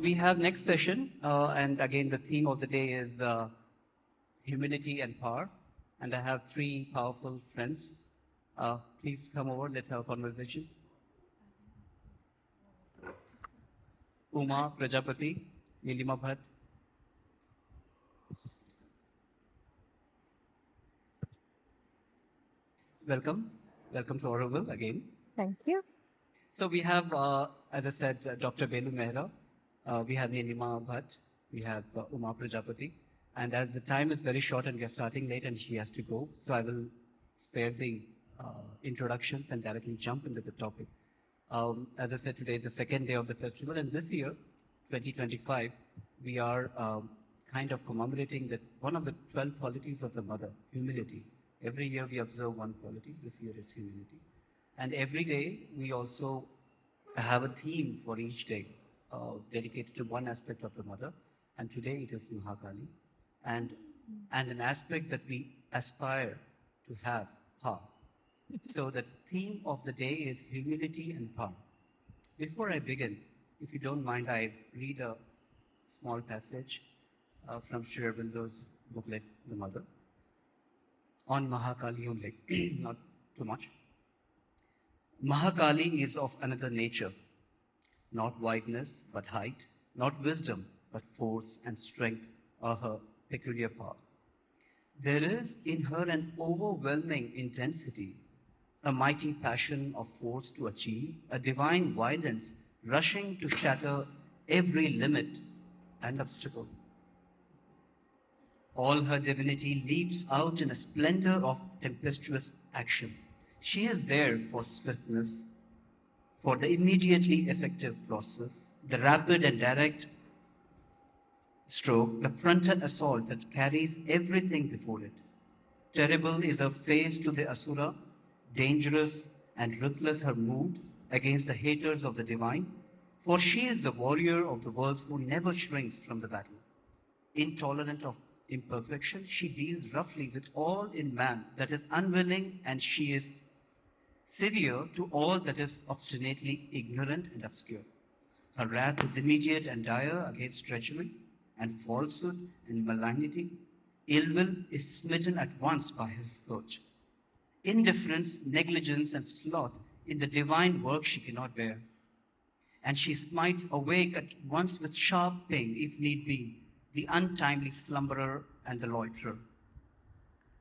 we have next session, and again, the theme of the day is humility and power. And I have three powerful friends. Please come over, let's have a conversation. Uma, Prajapati, Nilima Bhat. Welcome. Welcome to Oroville again. Thank you. So we have, as I said, Dr. Beloo Mehra. We have Nilima Bhat. We have Uma Prajapati. And as the time is very short and we are starting late and she has to go, so I will spare the introductions and directly jump into the topic. As I said, today is the second day of the festival, and this year, 2025, we are kind of commemorating that one of the 12 qualities of the mother, humility. Every year we observe one quality. This year it's humility. And every day we also have a theme for each day dedicated to one aspect of the mother. And today it is Mahakali. And an aspect that we aspire to have, power. So the theme of the day is humility and power. Before I begin, if you don't mind, I read a small passage from Sri Aurobindo's booklet, The Mother, on Mahakali only, not too much. Mahakali is of another nature, not wideness but height, not wisdom but force and strength are her peculiar power. There is in her an overwhelming intensity, a mighty passion of force to achieve, a divine violence rushing to shatter every limit and obstacle. All her divinity leaps out in a splendor of tempestuous action. She is there for swiftness, for the immediately effective process, the rapid and direct stroke, the frontal assault that carries everything before it. Terrible is her face to the Asura, dangerous and ruthless her mood against the haters of the divine, for she is the warrior of the worlds who never shrinks from the battle. Intolerant of imperfection, she deals roughly with all in man that is unwilling, and she is severe to all that is obstinately ignorant and obscure. Her wrath is immediate and dire against treachery and falsehood and malignity. Ill will is smitten at once by her scourge. Indifference, negligence, and sloth in the divine work she cannot bear. And she smites awake at once with sharp pain, if need be, the untimely slumberer and the loiterer.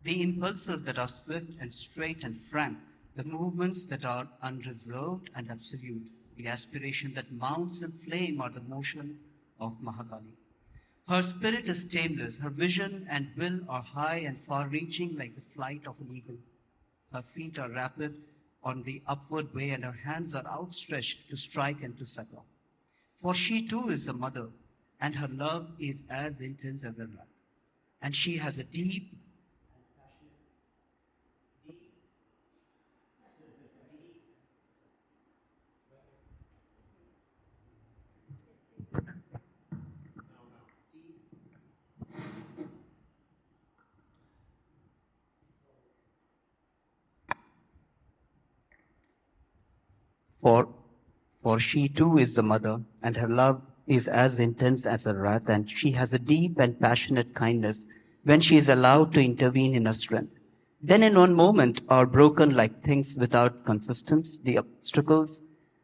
The impulses that are swift and straight and frank, the movements that are unreserved and absolute, the aspiration that mounts in flame are the motion of Mahakali. Her spirit is tameless, her vision and will are high and far-reaching like the flight of an eagle. Her feet are rapid on the upward way, and her hands are outstretched to strike and to succor. For she too is a mother, and her love is as intense as her wrath. And she has a deep For, for she too is the mother, and her love is as intense as her wrath, and she has a deep and passionate kindness when she is allowed to intervene in her strength. Then in one moment are broken like things without consistence, the obstacles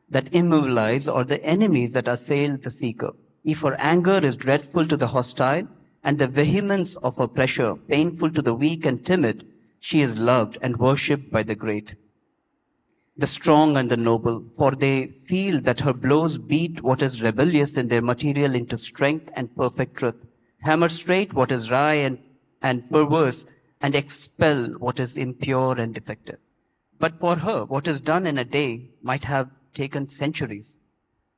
that immobilize or the enemies that assail the seeker. If her anger is dreadful to the hostile, and the vehemence of her pressure painful to the weak and timid, she is loved and worshipped by the great, the strong and the noble, for they feel that her blows beat what is rebellious in their material into strength and perfect truth, hammer straight what is wry and perverse, and expel what is impure and defective. But for her, what is done in a day might have taken centuries.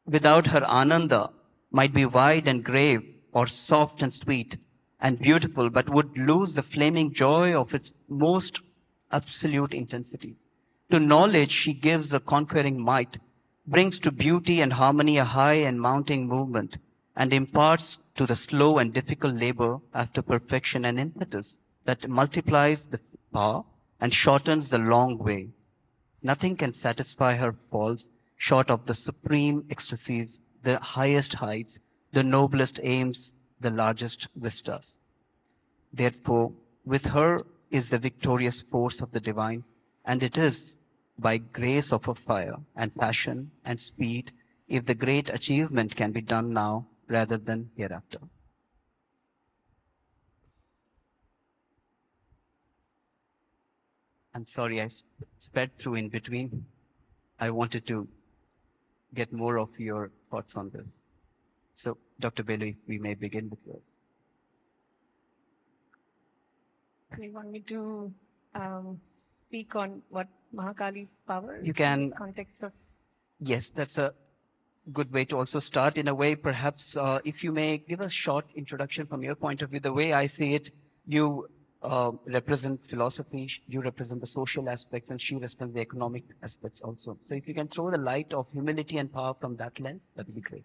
Without her Ananda might be wide and grave, or soft and sweet and beautiful, but would lose the flaming joy of its most absolute intensity. To knowledge she gives a conquering might, brings to beauty and harmony a high and mounting movement, and imparts to the slow and difficult labor after perfection an impetus that multiplies the power and shortens the long way. Nothing can satisfy her falls short of the supreme ecstasies, the highest heights, the the noblest aims, the largest vistas. Therefore, with her is the victorious force of the divine, and it is by grace of her fire and passion and speed if the great achievement can be done now rather than hereafter. I'm sorry I sped through in between. I wanted to get more of your thoughts on this. So, Dr. Beloo, if we may begin with yours. You want me to speak on what Mahakali power You can, in the context of? Yes, that's a good way to also start. In a way, perhaps if you may give a short introduction from your point of view. The way I see it, you represent philosophy, you represent the social aspects, and she represents the economic aspects also. So if you can throw the light of humility and power from that lens, that would be great.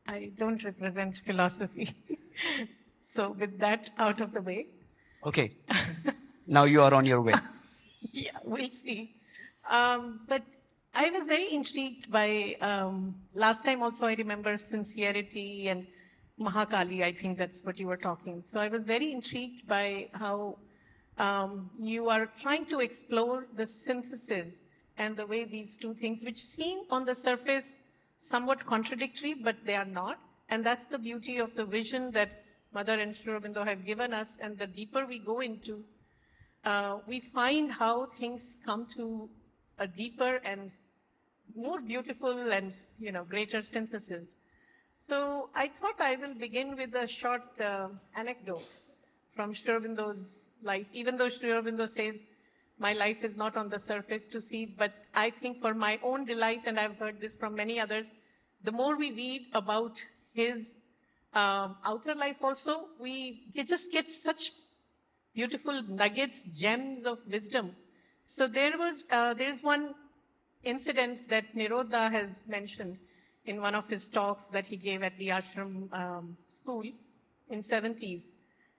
I don't represent philosophy. So with that out of the way. Okay. Now you are on your way. Yeah, we'll see. But I was very intrigued by, last time also I remember sincerity and Mahakali, I think that's what you were talking. So I was very intrigued by how you are trying to explore the synthesis and the way these two things, which seem on the surface somewhat contradictory, but they are not. And that's the beauty of the vision that Mother and Sri Aurobindo have given us. And the deeper we go into, we find how things come to a deeper and more beautiful and greater synthesis. So I thought I will begin with a short anecdote from Sri Aurobindo's life, even though Sri Aurobindo says my life is not on the surface to see, but I think for my own delight, and I've heard this from many others, the more we read about his outer life also, we just get such beautiful nuggets, gems of wisdom. So there's one incident that Nirodha has mentioned in one of his talks that he gave at the ashram school in 70s.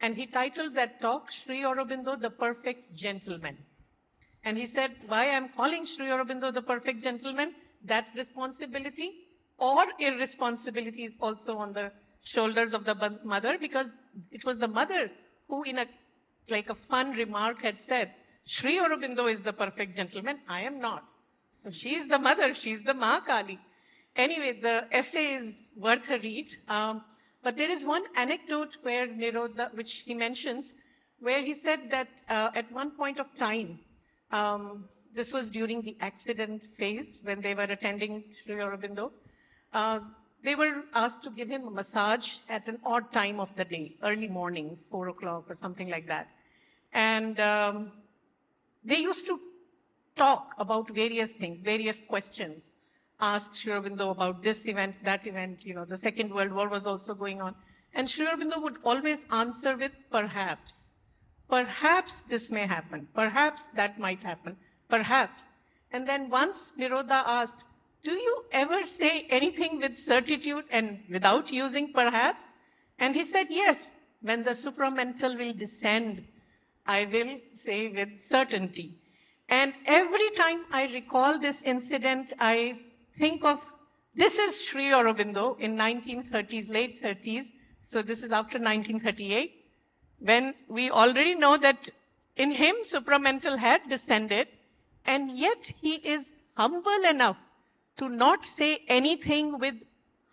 And he titled that talk, Sri Aurobindo, the Perfect Gentleman. And he said, why I'm calling Sri Aurobindo the Perfect Gentleman, that responsibility or irresponsibility is also on the shoulders of the mother, because it was the mother who in a fun remark had said, Sri Aurobindo is the perfect gentleman, I am not. So she's the mother, she's the Mahakali. Anyway, the essay is worth a read. But there is one anecdote where Nirodha, which he mentions, where he said that at one point of time, this was during the accident phase when they were attending Sri Aurobindo, they were asked to give him a massage at an odd time of the day, early morning, 4 o'clock or something like that. And they used to talk about various things, various questions, asked Sri Aurobindo about this event, that event, the Second World War was also going on. And Sri Aurobindo would always answer with perhaps. Perhaps this may happen. Perhaps that might happen. Perhaps. And then once Nirodha asked, do you ever say anything with certitude and without using perhaps? And he said, yes, when the supramental will descend, I will say with certainty. And every time I recall this incident, I think of, this is Sri Aurobindo in 1930s, late 30s. So this is after 1938, when we already know that in him supramental had descended, and yet he is humble enough to not say anything with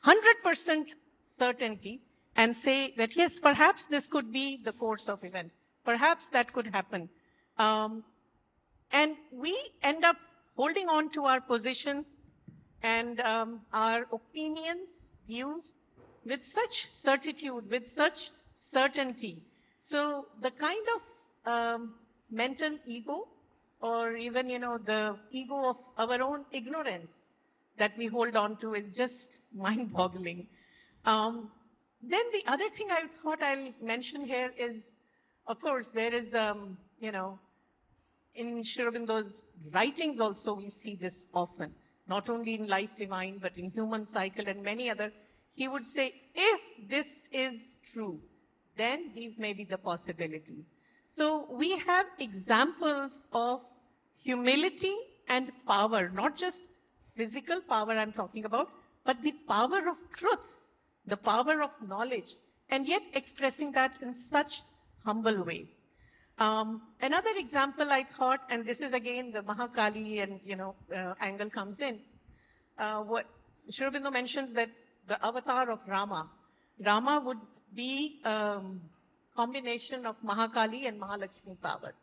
100% certainty and say that, yes, perhaps this could be the course of event. Perhaps that could happen. And we end up holding on to our positions and our opinions, views, with such certitude, with such certainty. So the kind of mental ego, or even, the ego of our own ignorance that we hold on to is just mind-boggling. Then the other thing I thought I'll mention here is, of course, there is, in Sri Aurobindo's writings also we see this often, not only in Life Divine, but in Human Cycle and many other. He would say, if this is true, then these may be the possibilities. So we have examples of humility and power, not just physical power I'm talking about, but the power of truth the power of knowledge, and yet expressing that in such humble way. Another example I thought, and this is again the Mahakali and angle comes in. What Sri Aurobindo mentions that the avatar of Rama would be combination of Mahakali and Mahalakshmi power.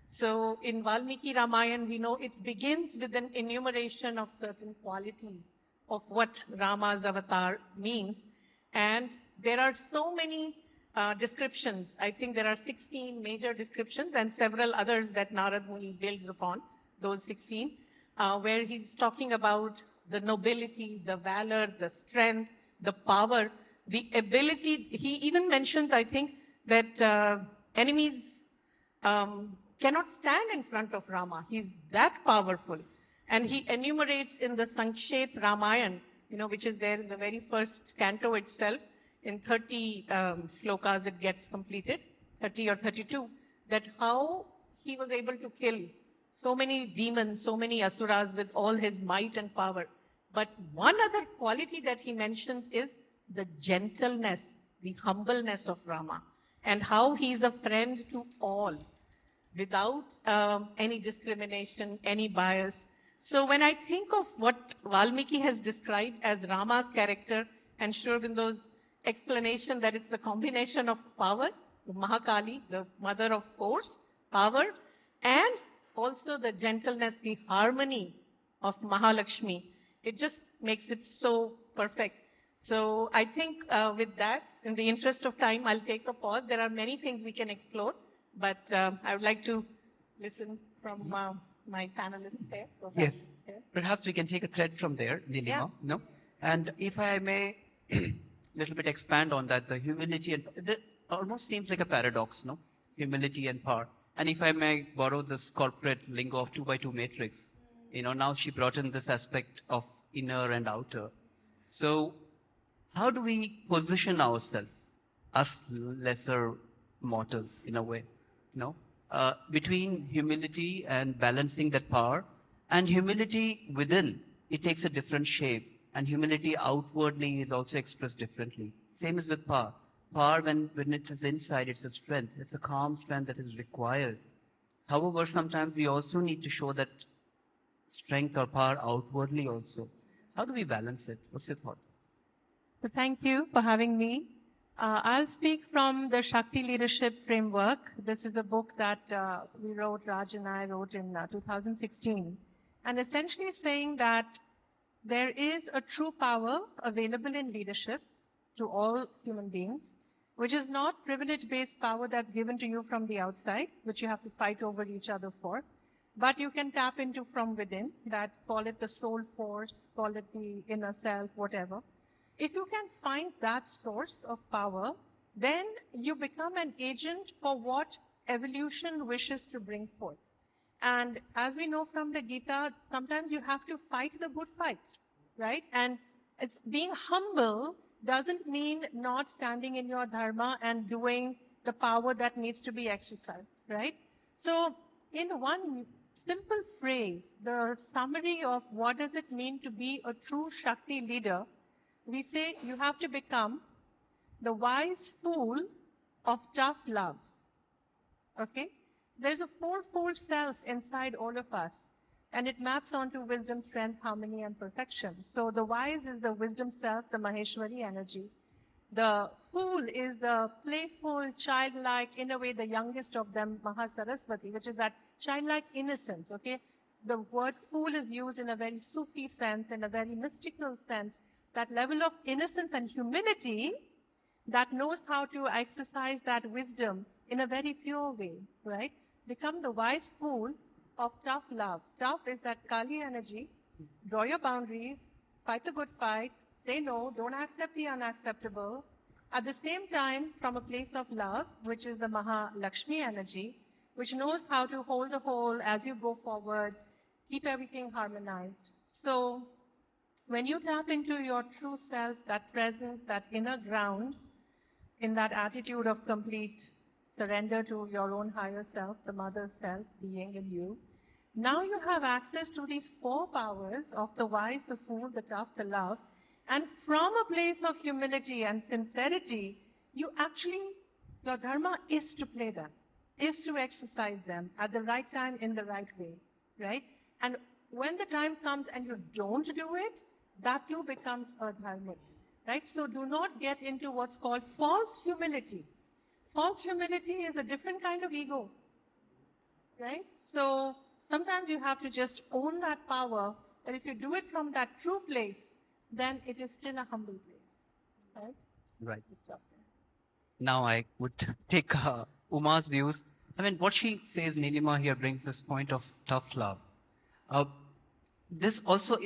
So in Valmiki Ramayana, we know it begins with an enumeration of certain qualities of what Rama's avatar means. And there are so many descriptions. I think there are 16 major descriptions and several others that Narad Muni builds upon, those 16, where he's talking about the nobility, the valor, the strength, the power, the ability. He even mentions, I think, that enemies cannot stand in front of Rama. He's that powerful. And he enumerates in the Sankshep Ramayana, which is there in the very first canto itself, in 30 shlokas it gets completed, 30 or 32, that how he was able to kill so many demons, so many asuras with all his might and power. But one other quality that he mentions is the gentleness, the humbleness of Rama, and how he's a friend to all, without any discrimination, any bias. So when I think of what Valmiki has described as Rama's character and Sri Aurobindo's explanation that it's the combination of power, Mahakali, the mother of force, power, and also the gentleness, the harmony of Mahalakshmi, it just makes it so perfect. So I think with that, in the interest of time, I'll take a pause. There are many things we can explore, but I would like to listen from my panelists here. Yes, perhaps we can take a thread from there, Nilima. Yeah. No? And if I may little bit expand on that, the humility and it almost seems like a paradox, no? Humility and power. And if I may borrow this corporate lingo of 2x2 matrix, now she brought in this aspect of inner and outer. So how do we position ourselves, us lesser mortals in a way, between humility and balancing that power, and humility within, it takes a different shape, and humility outwardly is also expressed differently. Same as with power. Power, when it is inside, it's a strength. It's a calm strength that is required. However, sometimes we also need to show that strength or power outwardly also. How do we balance it? What's your thought? So thank you for having me. I'll speak from the Shakti Leadership Framework. This is a book that we wrote, Raj and I wrote in 2016. And essentially saying that there is a true power available in leadership to all human beings, which is not privilege-based power that's given to you from the outside, which you have to fight over each other for, but you can tap into from within, that call it the soul force, call it the inner self, whatever. If you can find that source of power, then you become an agent for what evolution wishes to bring forth. And as we know from the Gita, sometimes you have to fight the good fights, right? And it's being humble doesn't mean not standing in your dharma and doing the power that needs to be exercised, right? So in one simple phrase, the summary of what does it mean to be a true Shakti leader, we say you have to become the wise fool of tough love, okay? There's a fourfold self inside all of us, and it maps onto wisdom, strength, harmony, and perfection. So the wise is the wisdom self, the Maheshwari energy. The fool is the playful, childlike, in a way the youngest of them, Mahasaraswati, which is that childlike innocence, okay? The word fool is used in a very Sufi sense, in a very mystical sense, that level of innocence and humility that knows how to exercise that wisdom in a very pure way, right? Become the wise fool of tough love. Tough is that Kali energy. Draw your boundaries, fight the good fight, say no, don't accept the unacceptable. At the same time, from a place of love, which is the Mahalakshmi energy, which knows how to hold the whole as you go forward, keep everything harmonized. So when you tap into your true self, that presence, that inner ground, in that attitude of complete surrender to your own higher self, the mother self being in you, now you have access to these four powers of the wise, the fool, the tough, the love, And from a place of humility and sincerity, your dharma is to play them, is to exercise them at the right time in the right way, right? And when the time comes and you don't do it, that too becomes a dharma, right? So do not get into what's called false humility. False humility is a different kind of ego, right? So sometimes you have to just own that power, but if you do it from that true place, then it is still a humble place, right? Right. Stop there. Now I would take Uma's views. I mean, what she says, Nilima here brings this point of tough love. Uh, this also,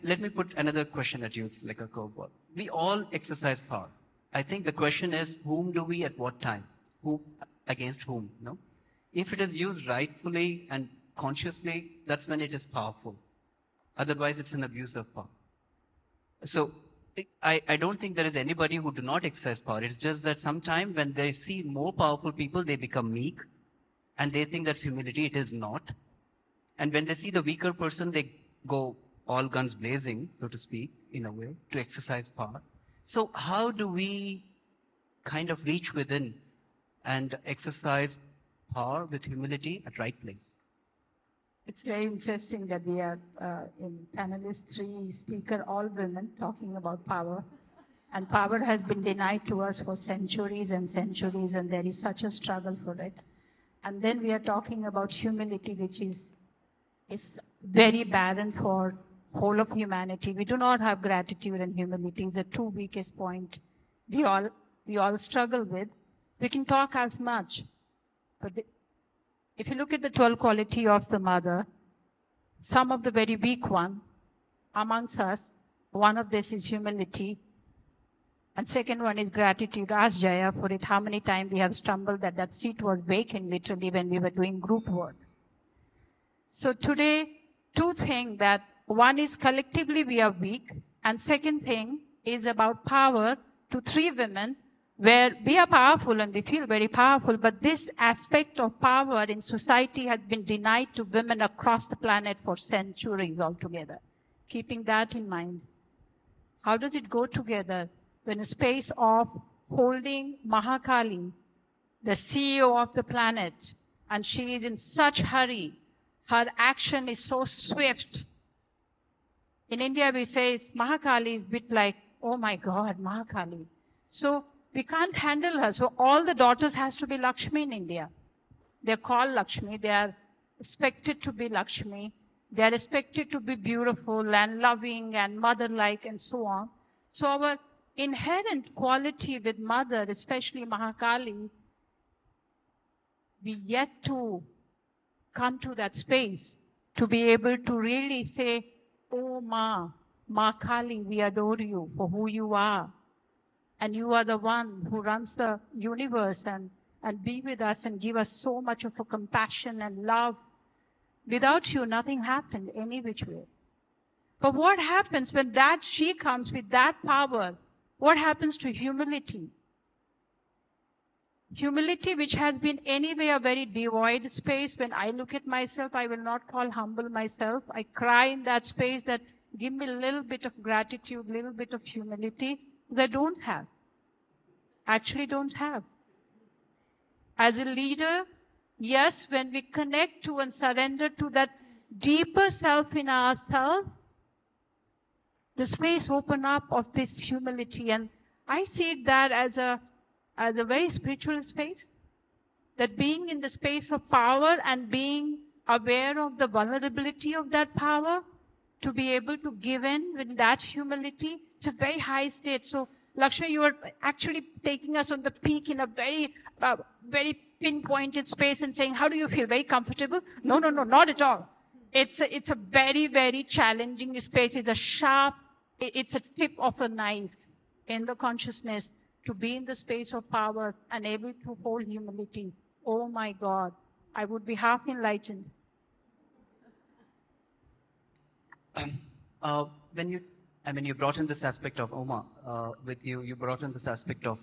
let me put another question at you, it's like a curveball. We all exercise power. I think the question is, whom do we at what time? Who against whom? No. If it is used rightfully and consciously, that's when it is powerful. Otherwise, it's an abuse of power. So I don't think there is anybody who do not exercise power. It's just that sometimes when they see more powerful people, they become meek and they think that's humility. It is not. And when they see the weaker person, they go all guns blazing, so to speak, in a way, to exercise power. So how do we kind of reach within and exercise power with humility at right place? It's very interesting that we are in panelist 3 speaker, all women, talking about power. And power has been denied to us for centuries and centuries, and there is such a struggle for it. And then we are talking about humility, which is very barren for whole of humanity. We do not have gratitude and humility. It's the two weakest point we all struggle with. We can talk as much, but if you look at the 12 quality of the mother, some of the very weak one amongst us, one of this is humility, and second one is gratitude. Ask Jaya for it, how many times we have stumbled that seat was vacant literally when we were doing group work. So today, two things that one is collectively we are weak, and second thing is about power to 3 women where we are powerful and we feel very powerful, but this aspect of power in society has been denied to women across the planet for centuries altogether. Keeping that in mind, how does it go together when a space of holding Mahakali, the CEO of the planet, and she is in such hurry, her action is so swift. In India, we say it's Mahakali is a bit like, oh my God, Mahakali. So we can't handle her. So all the daughters has to be Lakshmi in India. They're called Lakshmi. They are expected to be Lakshmi. They are expected to be beautiful and loving and mother-like and so on. So our inherent quality with mother, especially Mahakali, we yet to come to that space to be able to really say, oh Ma Kali, we adore you for who you are. And you are the one who runs the universe and be with us and give us so much of a compassion and love. Without you, nothing happened any which way. But what happens when that she comes with that power? What happens to humility? Humility, which has been anyway a very devoid space. When I look at myself, I will not call humble myself. I cry in that space that give me a little bit of gratitude, little bit of humility. They don't have. Actually don't have. As a leader, yes, when we connect to and surrender to that deeper self in ourselves, the space open up of this humility. And I see that as a very spiritual space. That being in the space of power and being aware of the vulnerability of that power, to be able to give in with that humility, it's a very high state. So, Lakshmi, you are actually taking us on the peak in a very, very pinpointed space and saying, how do you feel? Very comfortable? No, not at all. It's a very, very challenging space. It's a sharp, it's a tip of a knife in the consciousness to be in the space of power and able to hold humility. Oh my God, I would be half enlightened. When you brought in this aspect of Oma, with you brought in this aspect of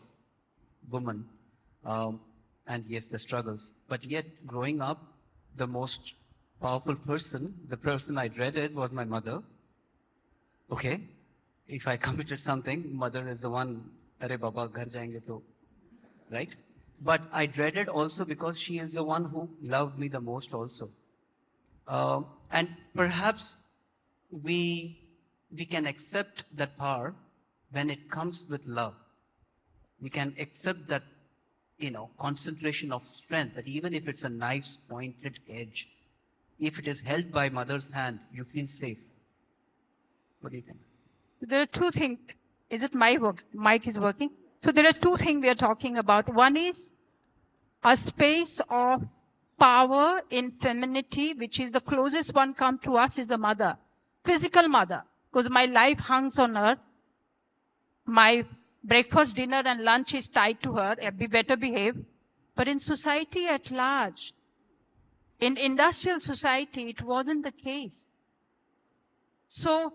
woman, and yes, the struggles. But yet, growing up, the most powerful person, the person I dreaded was my mother. Okay? if I committed something, mother is the one, Arey Baba, ghar jayenge to, right? But I dreaded also because she is the one who loved me the most also. And perhaps we, we can accept that power when it comes with love. We can accept that, concentration of strength, that even if it's a knife's pointed edge, if it is held by mother's hand, you feel safe. What do you think? There are two things. Is it my work? Mic is working. So there are two things we are talking about. One is a space of power in femininity, which is the closest one come to us is a mother, physical mother, because my life hangs on her. My breakfast, dinner, and lunch is tied to her. Be better behave. But in society at large, in industrial society, it wasn't the case. So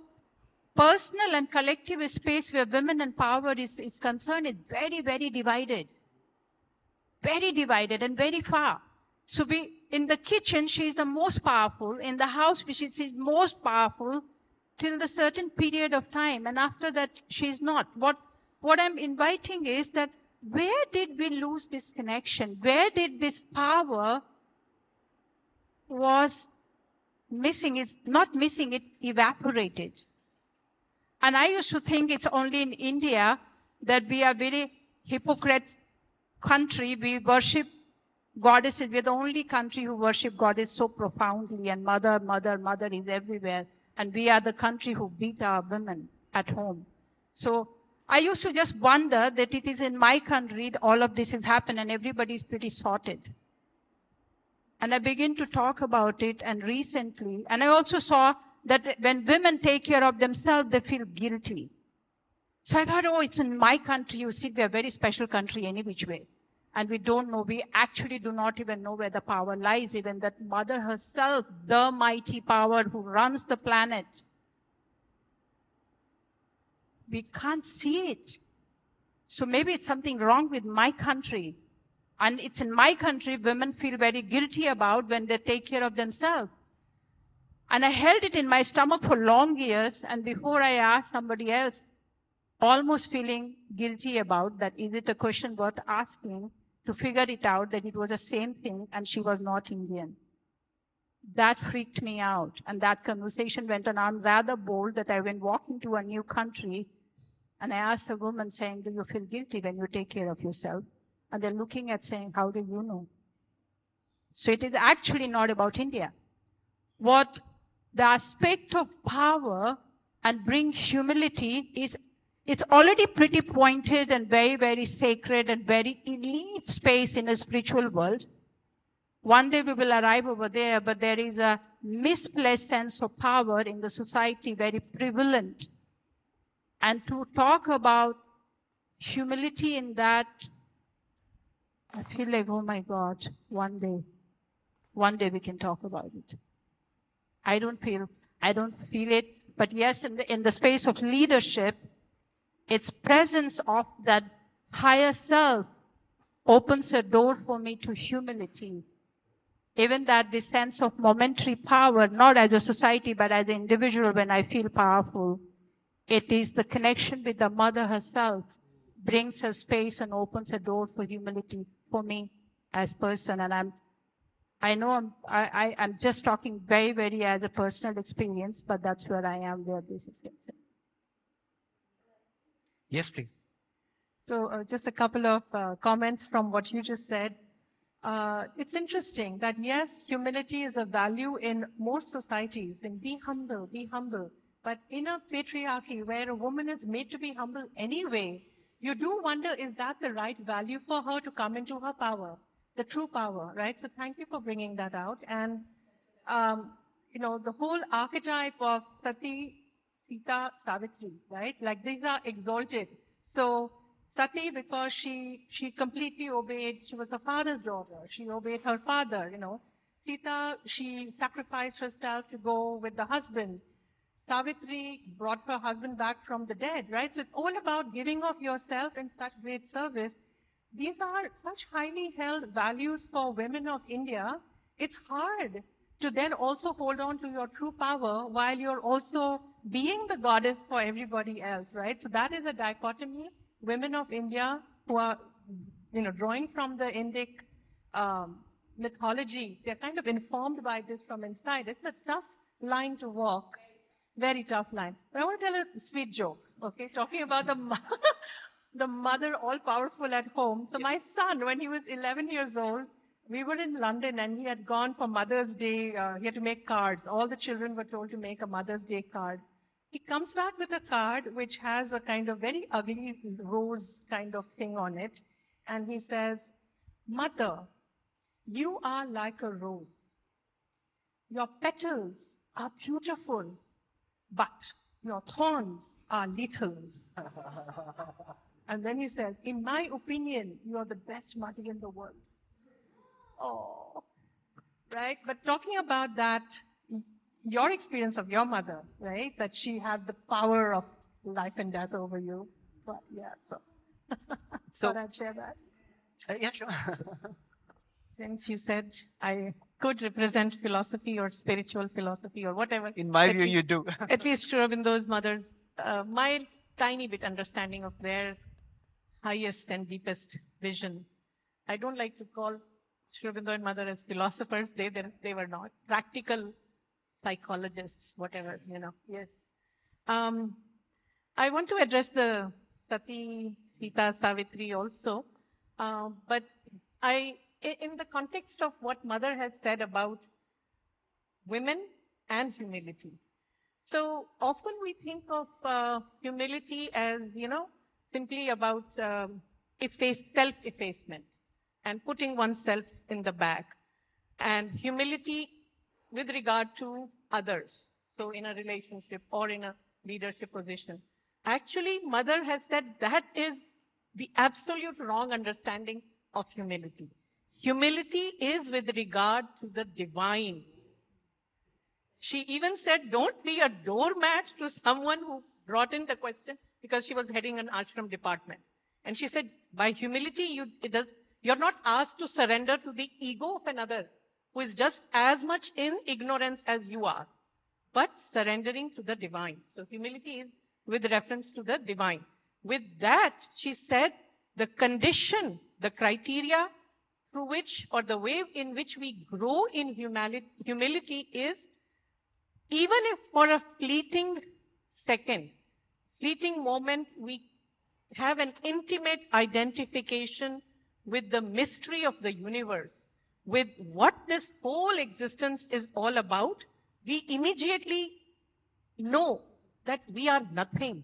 personal and collective space where women and power is concerned is very, very divided. Very divided and very far. So in the kitchen, she is the most powerful. In the house, she is most powerful till the certain period of time. And after that, she is not. What I'm inviting is that where did we lose this connection? Where did this power was missing? It's not missing, it evaporated. And I used to think it's only in India that we are very hypocrite country. We worship goddesses. We're the only country who worship goddess so profoundly, and mother is everywhere. And we are the country who beat our women at home. So I used to just wonder that it is in my country that all of this has happened and everybody is pretty sorted. And I began to talk about it, and recently, and I also saw that when women take care of themselves, they feel guilty. So I thought, it's in my country. You see, we're a very special country any which way. And we don't know, we actually do not even know where the power lies, even that mother herself, the mighty power who runs the planet. We can't see it. So maybe it's something wrong with my country. And it's in my country women feel very guilty about when they take care of themselves. And I held it in my stomach for long years, and before I asked somebody else, almost feeling guilty about that, is it a question worth asking, to figure it out that it was the same thing and she was not Indian. That freaked me out. And that conversation went on. I'm rather bold that I went walking to a new country and I asked a woman saying, do you feel guilty when you take care of yourself? And they're looking at saying, how do you know? So it is actually not about India. What the aspect of power and bring humility is, it's already pretty pointed and very, very sacred and very elite space in a spiritual world. One day we will arrive over there, but there is a misplaced sense of power in the society, very prevalent. And to talk about humility in that, I feel like, oh my God, one day we can talk about it. I don't feel it, but yes, in the space of leadership, its presence of that higher self opens a door for me to humility. Even that the sense of momentary power, not as a society, but as an individual when I feel powerful, it is the connection with the mother herself brings her space and opens a door for humility for me as person. And I'm just talking very, very as a personal experience, but that's where I am, where this is concerned. Yes, please. So just a couple of comments from what you just said. It's interesting that yes, humility is a value in most societies, and be humble. But in a patriarchy where a woman is made to be humble anyway, you do wonder, is that the right value for her to come into her power, the true power, right? So thank you for bringing that out. And, the whole archetype of Sati, Sita, Savitri, right? Like these are exalted. So Sati, because she completely obeyed, she was her father's daughter. She obeyed her father, Sita, she sacrificed herself to go with the husband. Savitri brought her husband back from the dead, right? So it's all about giving of yourself in such great service. These are such highly held values for women of India. It's hard to then also hold on to your true power while you're also being the goddess for everybody else, right? So that is a dichotomy. Women of India who are, drawing from the Indic mythology, they're kind of informed by this from inside. It's a tough line to walk, very tough line. But I want to tell a sweet joke, okay? Talking about the mother all powerful at home. So my son, when he was 11 years old, we were in London and he had gone for Mother's Day. He had to make cards. All the children were told to make a Mother's Day card. He comes back with a card which has a kind of very ugly rose kind of thing on it. And he says, "Mother, you are like a rose. Your petals are beautiful, but your thorns are little." And then he says, "In my opinion, you are the best mother in the world." Oh, right? But talking about that, your experience of your mother, right? That she had the power of life and death over you. But yeah, so So, thought I'd share that. yeah, sure. Since you said I could represent philosophy or spiritual philosophy or whatever. In my at view, you least- do. At least Sri Aurobindo's mothers, my tiny bit understanding of their highest and deepest vision. I don't like to call Sri Aurobindo and mother as philosophers. They were not. Practical psychologists, whatever, Yes. I want to address the Sati, Sita, Savitri also. But in the context of what mother has said about women and humility. So often we think of humility as, simply about self-effacement and putting oneself in the back. And humility with regard to others. So in a relationship or in a leadership position. Actually, mother has said that is the absolute wrong understanding of humility. Humility is with regard to the divine. She even said, don't be a doormat to someone who brought in the question because she was heading an ashram department. And she said, by humility, you're not asked to surrender to the ego of another who is just as much in ignorance as you are, but surrendering to the divine. So humility is with reference to the divine. With that, she said, the condition, the criteria through which, or the way in which we grow in humility is, even if for a fleeting second, fleeting moment, we have an intimate identification with the mystery of the universe, with what this whole existence is all about, we immediately know that we are nothing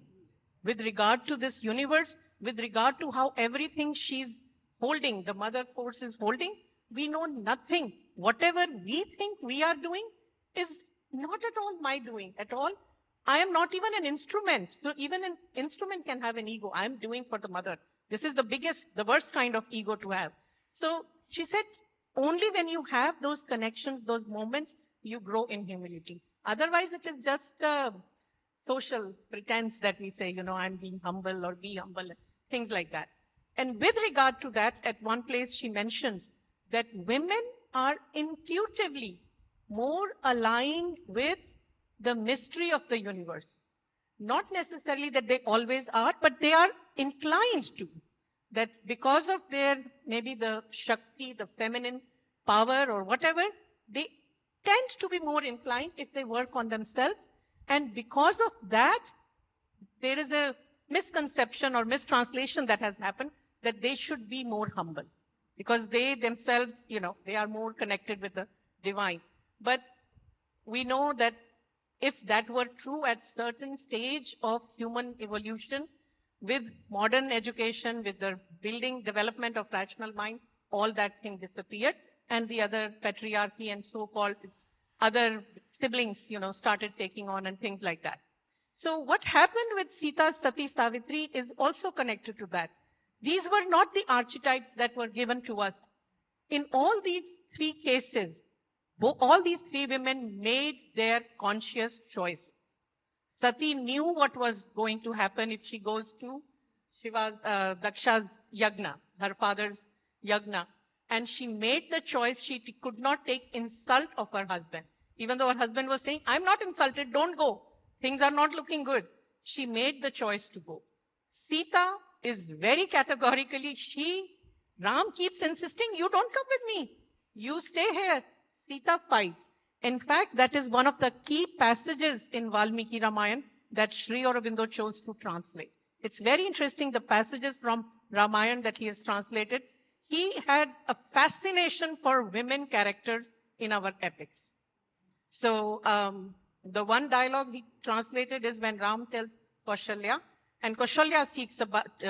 with regard to this universe, with regard to how everything she's holding, the mother force is holding, we know nothing. Whatever we think we are doing is not at all my doing at all. I am not even an instrument. So even an instrument can have an ego. I'm doing for the mother. This is the worst kind of ego to have. So she said, only when you have those connections, those moments, you grow in humility. Otherwise, it is just a social pretense that we say, I'm being humble or be humble, things like that. And with regard to that, at one place she mentions that women are intuitively more aligned with the mystery of the universe. Not necessarily that they always are, but they are inclined to. That because of their, maybe the Shakti, the feminine power or whatever, they tend to be more inclined if they work on themselves. And because of that, there is a misconception or mistranslation that has happened that they should be more humble. Because they themselves, they are more connected with the divine. But we know that if that were true at certain stage of human evolution, with modern education, with the development of rational mind, all that thing disappeared, and the other patriarchy and so-called its other siblings, started taking on and things like that. So what happened with Sita, Sati, Savitri is also connected to that. These were not the archetypes that were given to us. In all these three cases, all these three women made their conscious choices. Sati knew what was going to happen if she goes to Daksha's yagna, her father's yagna. And she made the choice. She could not take insult of her husband. Even though her husband was saying, I'm not insulted, don't go. Things are not looking good. She made the choice to go. Sita is very categorically, Ram keeps insisting, you don't come with me. You stay here. Sita fights. In fact, that is one of the key passages in Valmiki Ramayana that Sri Aurobindo chose to translate. It's very interesting, the passages from Ramayana that he has translated. He had a fascination for women characters in our epics. So the one dialogue he translated is when Ram tells Kaushalya, and Kaushalya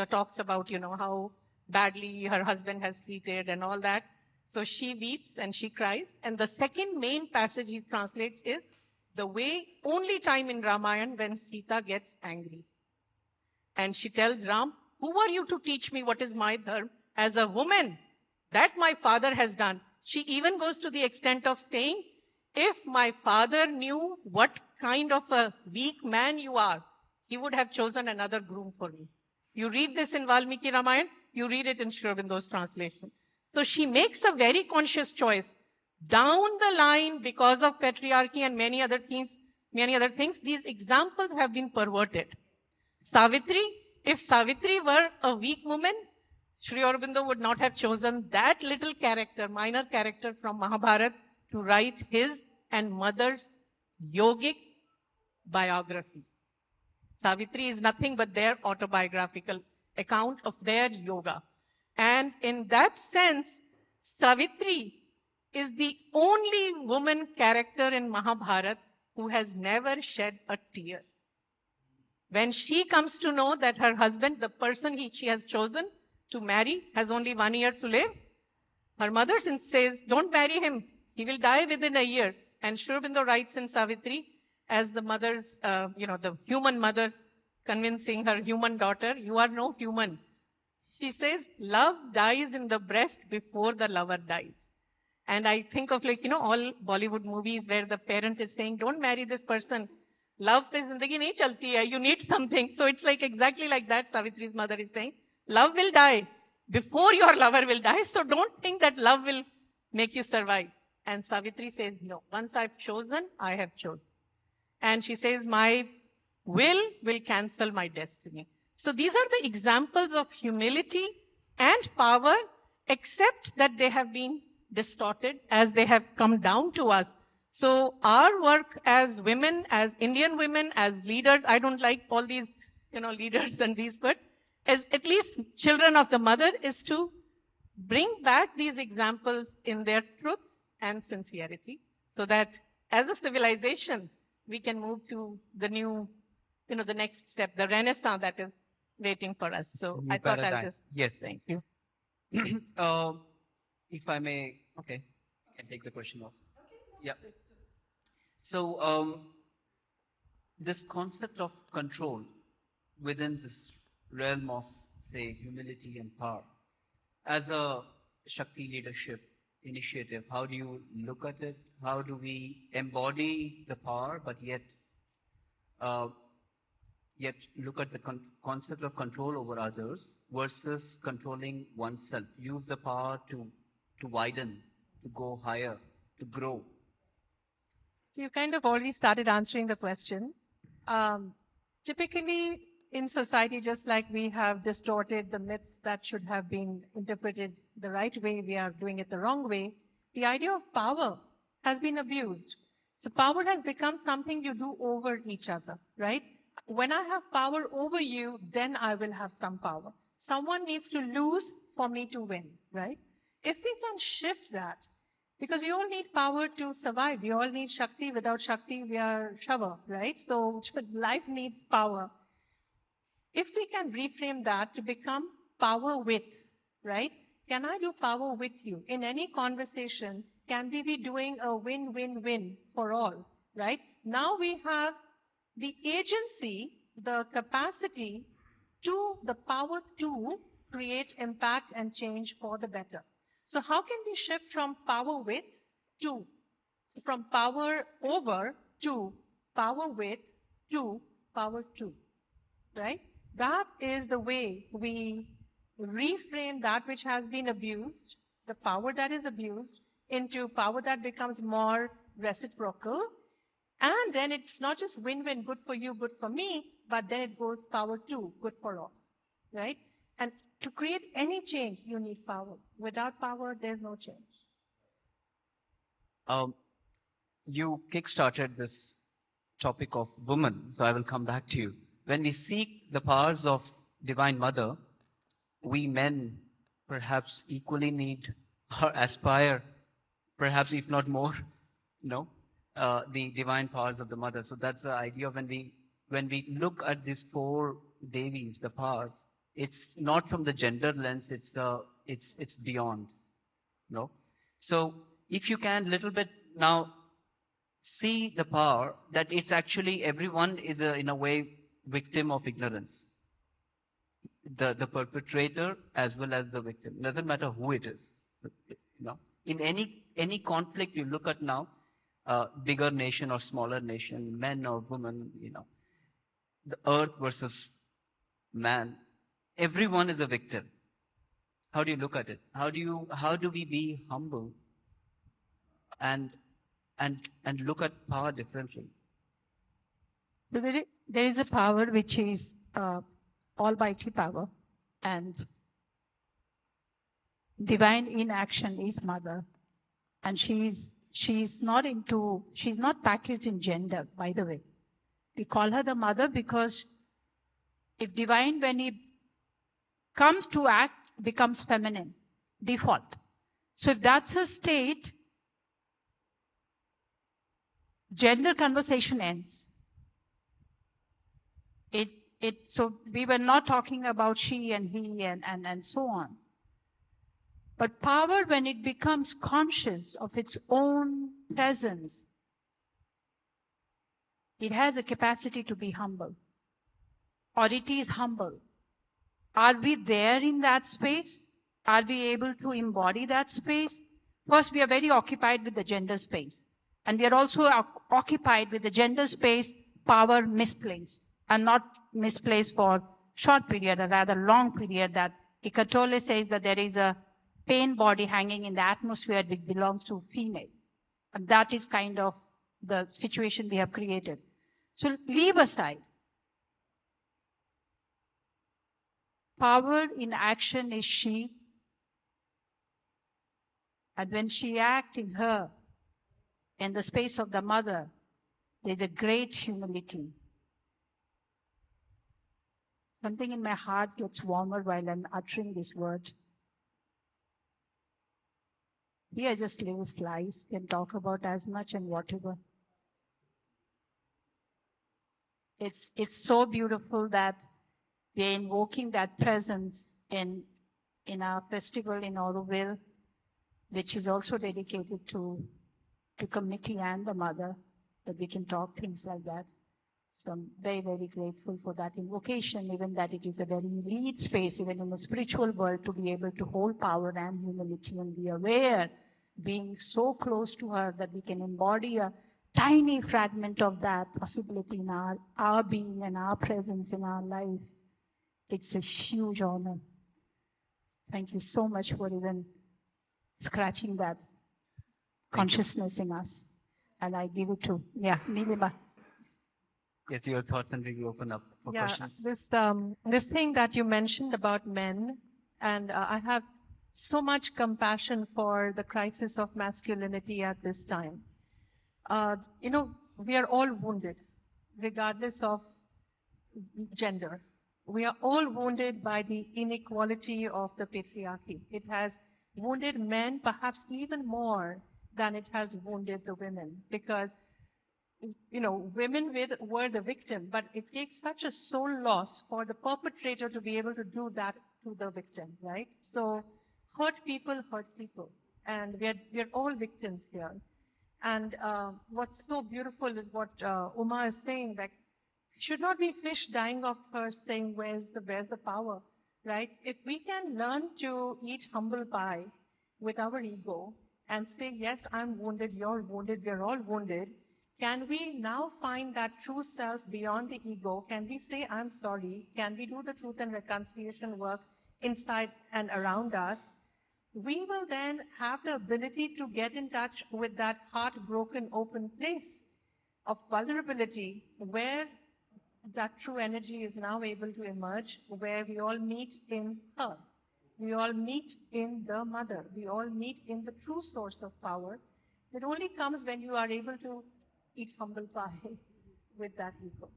talks about, how badly her husband has treated and all that. So she weeps and she cries. And the second main passage he translates is the only time in Ramayana when Sita gets angry. And she tells Ram, who are you to teach me what is my dharma? As a woman, that my father has done. She even goes to the extent of saying, if my father knew what kind of a weak man you are, he would have chosen another groom for me. You read this in Valmiki Ramayana, you read it in Sri Aurobindo's translation. So she makes a very conscious choice. Down the line, because of patriarchy and many other things, these examples have been perverted. Savitri, if Savitri were a weak woman, Sri Aurobindo would not have chosen that little character, minor character from Mahabharata to write his and mother's yogic biography. Savitri is nothing but their autobiographical account of their yoga. And in that sense, Savitri is the only woman character in Mahabharata who has never shed a tear. When she comes to know that her husband, the person she has chosen to marry, has only 1 year to live, her mother says, don't marry him. He will die within a year. And Sri Aurobindo writes in Savitri as the mother's, the human mother convincing her human daughter, you are no human. She says, love dies in the breast before the lover dies. And I think of all Bollywood movies where the parent is saying, don't marry this person. Love pe zindagi nahi chalti hai. You need something. So it's exactly like that Savitri's mother is saying, love will die before your lover will die. So don't think that love will make you survive. And Savitri says, no, once I've chosen, I have chosen. And she says, my will cancel my destiny. So these are the examples of humility and power, except that they have been distorted as they have come down to us. So our work as women, as Indian women, as leaders, I don't like all these, leaders and these, but as at least children of the mother, is to bring back these examples in their truth and sincerity, so that as a civilization, we can move to the new, the next step, the renaissance that is waiting for us. So New I thought I'll paradigm. just Yes. thank you. If I may, okay, I can take the question also. Yeah. So this concept of control within this realm of, say, humility and power, as a Shakti leadership initiative, how do you look at it? How do we embody the power, but yet look at the concept of control over others versus controlling oneself? Use the power to widen, to go higher, to grow. So you kind of already started answering the question. Typically in society, just like we have distorted the myths that should have been interpreted the right way, we are doing it the wrong way. The idea of power has been abused. So power has become something you do over each other, right? When I have power over you, then I will have some power. Someone needs to lose for me to win, right? If we can shift that, because we all need power to survive. We all need Shakti. Without Shakti, we are Shava, right? So life needs power. If we can reframe that to become power with, right? Can I do power with you? In any conversation, can we be doing a win-win-win for all, right? Now we have the agency, the capacity to, the power to create impact and change for the better. So how can we shift from power with to, so from power over to power with to power to, right? That is the way we reframe that which has been abused the power that is abused into power that becomes more reciprocal. And then it's not just win-win, good for you, good for me, but then it goes power two, good for all, right? And to create any change, you need power. Without power, there's no change. Um, you kickstarted this topic of woman, so I will come back to you. When we seek the powers of Divine Mother, we men perhaps equally need or aspire, perhaps if not more, the divine powers of the Mother. So that's the idea when we look at these four Devis, the powers. It's not from the gender lens. It's beyond. No. So if you can little bit now see the power that it's actually everyone is in a way victim of ignorance, the perpetrator as well as the victim. Doesn't matter who it is. In any conflict you look at now, bigger nation or smaller nation, men or women, the earth versus man, everyone is a victim. How do you look at it? How do we be humble and look at power differently? So there is a power which is almighty power, and divine in action is Mother. And she's not packaged in gender, by the way. We call her the Mother because if divine, when he comes to act, becomes feminine, default. So if that's her state, gender conversation ends. So we were not talking about she and he and so on. But power, when it becomes conscious of its own presence, it has a capacity to be humble. Or it is humble. Are we there in that space? Are we able to embody that space? First, we are very occupied with the gender space. And we are also occupied with the gender space, power misplaced. And not misplaced for short period, or rather long period, that Eckhart Tolle says that there is a pain body hanging in the atmosphere which belongs to female. And that is kind of the situation we have created. So leave aside. Power in action is she. And when she acts in her, in the space of the Mother, there's a great humility. Something in my heart gets warmer while I'm uttering this word. We are just little flies, can talk about as much and whatever. It's so beautiful that we are invoking that presence in our festival in Auroville, which is also dedicated to community and the Mother, that we can talk things like that. So I'm very, very grateful for that invocation, even that it is a very elite space, even in the spiritual world, to be able to hold power and humility and be aware, being so close to her that we can embody a tiny fragment of that possibility in our being and our presence in our life. It's a huge honor. Thank you so much for even scratching that consciousness in us. And I give it to, Nilima. Yes, your thoughts, and we will open up for questions. This thing that you mentioned about men, and I have so much compassion for the crisis of masculinity at this time. We are all wounded, regardless of gender. We are all wounded by the inequality of the patriarchy. It has wounded men perhaps even more than it has wounded the women, because women were the victim, but it takes such a soul loss for the perpetrator to be able to do that to the victim, right? So hurt people, and we are all victims here. And what's so beautiful is what Uma is saying, like, should not be fish dying of thirst saying, where's the power, right? If we can learn to eat humble pie with our ego and say, yes, I'm wounded, you're wounded, we're all wounded, can we now find that true self beyond the ego? Can we say, I'm sorry? Can we do the truth and reconciliation work inside and around us? we will then have the ability to get in touch with that heartbroken open place of vulnerability where that true energy is now able to emerge, where we all meet in her. We all meet in the mother. We all meet in the true source of power. It only comes when you are able to eat humble pie with that ego.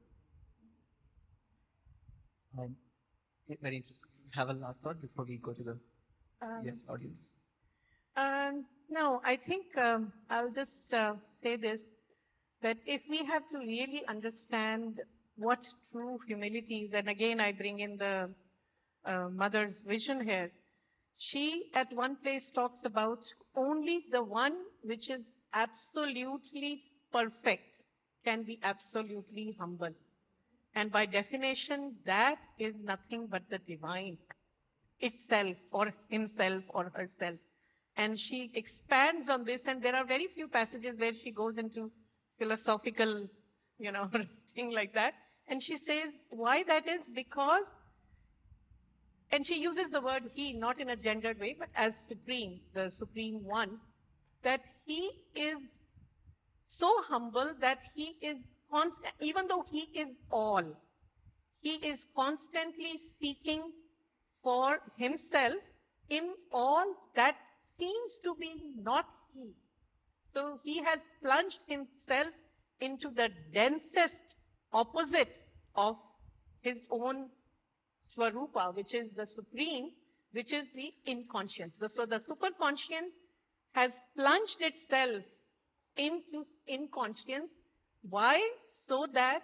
Very interesting. Have a last thought before we go to the yes audience. No, I think I'll just say this, that if we have to really understand what true humility is, and again I bring in the mother's vision here, she at one place talks about only the one which is absolutely perfect can be absolutely humble. And by definition, that is nothing but the divine itself or himself or herself. And she expands on this, and there are very few passages where she goes into philosophical, thing like that. And she says why that is because, and she uses the word he, not in a gendered way, but as supreme, the supreme one, that he is so humble that he is constant, even though he is all, he is constantly seeking for himself in all that seems to be not he. So he has plunged himself into the densest opposite of his own Swarupa, which is the supreme, which is the inconscience. So the superconscience has plunged itself into inconscience. Why? So that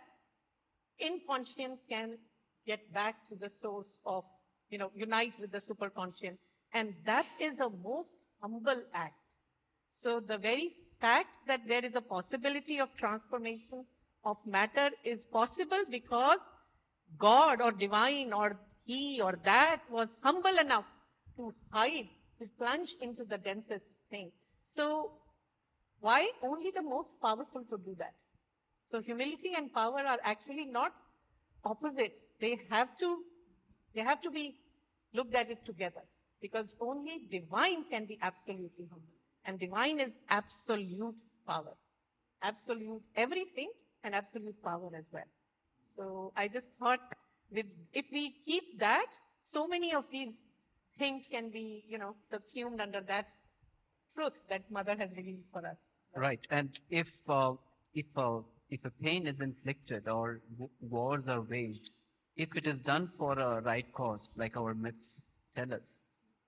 inconscience can get back to the source of, unite with the superconscious. And that is the most humble act. So the very fact that there is a possibility of transformation of matter is possible because God or divine or he or that was humble enough to hide, to plunge into the densest thing. So why? Only the most powerful could do that. So humility and power are actually not opposites. They have to be looked at it together because only divine can be absolutely humble. And divine is absolute power, absolute everything and absolute power as well. So I just thought if we keep that, so many of these things can be, subsumed under that truth that Mother has revealed for us. Right. And if a pain is inflicted or wars are waged, if it is done for a right cause, like our myths tell us,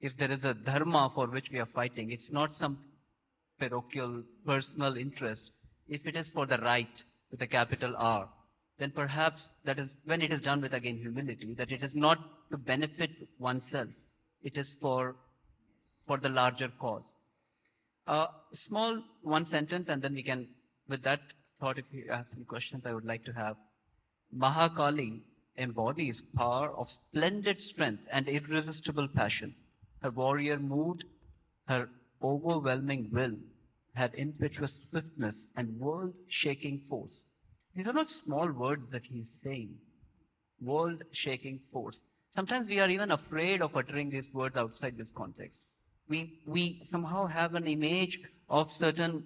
if there is a dharma for which we are fighting, it's not some parochial personal interest. If it is for the right with a capital R, then perhaps that is when it is done with again humility, that it is not to benefit oneself, it is for the larger cause. Small one sentence, and then we can, with that thought, if you have some questions, I would like to have. Mahakali embodies power of splendid strength and irresistible passion. Her warrior mood, her overwhelming will, had impetuous swiftness and world-shaking force. These are not small words that he is saying. World-shaking force. Sometimes we are even afraid of uttering these words outside this context. We somehow have an image of certain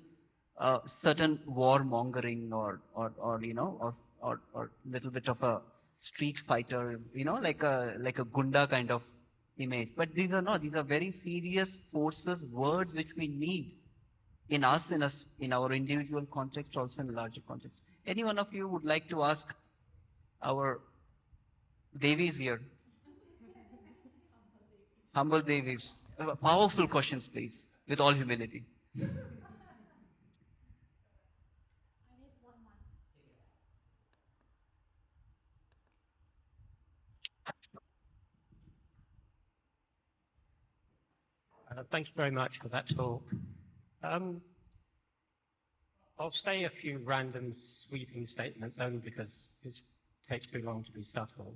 warmongering or little bit of a street fighter, like a gunda kind of image. But these are not. These are very serious forces, words which we need in us, in our individual context, also in larger context. Any one of you would like to ask our Devis here? Humble Devis. Powerful questions, please, with all humility. Thank you very much for that talk. I'll say a few random sweeping statements only because it takes too long to be subtle.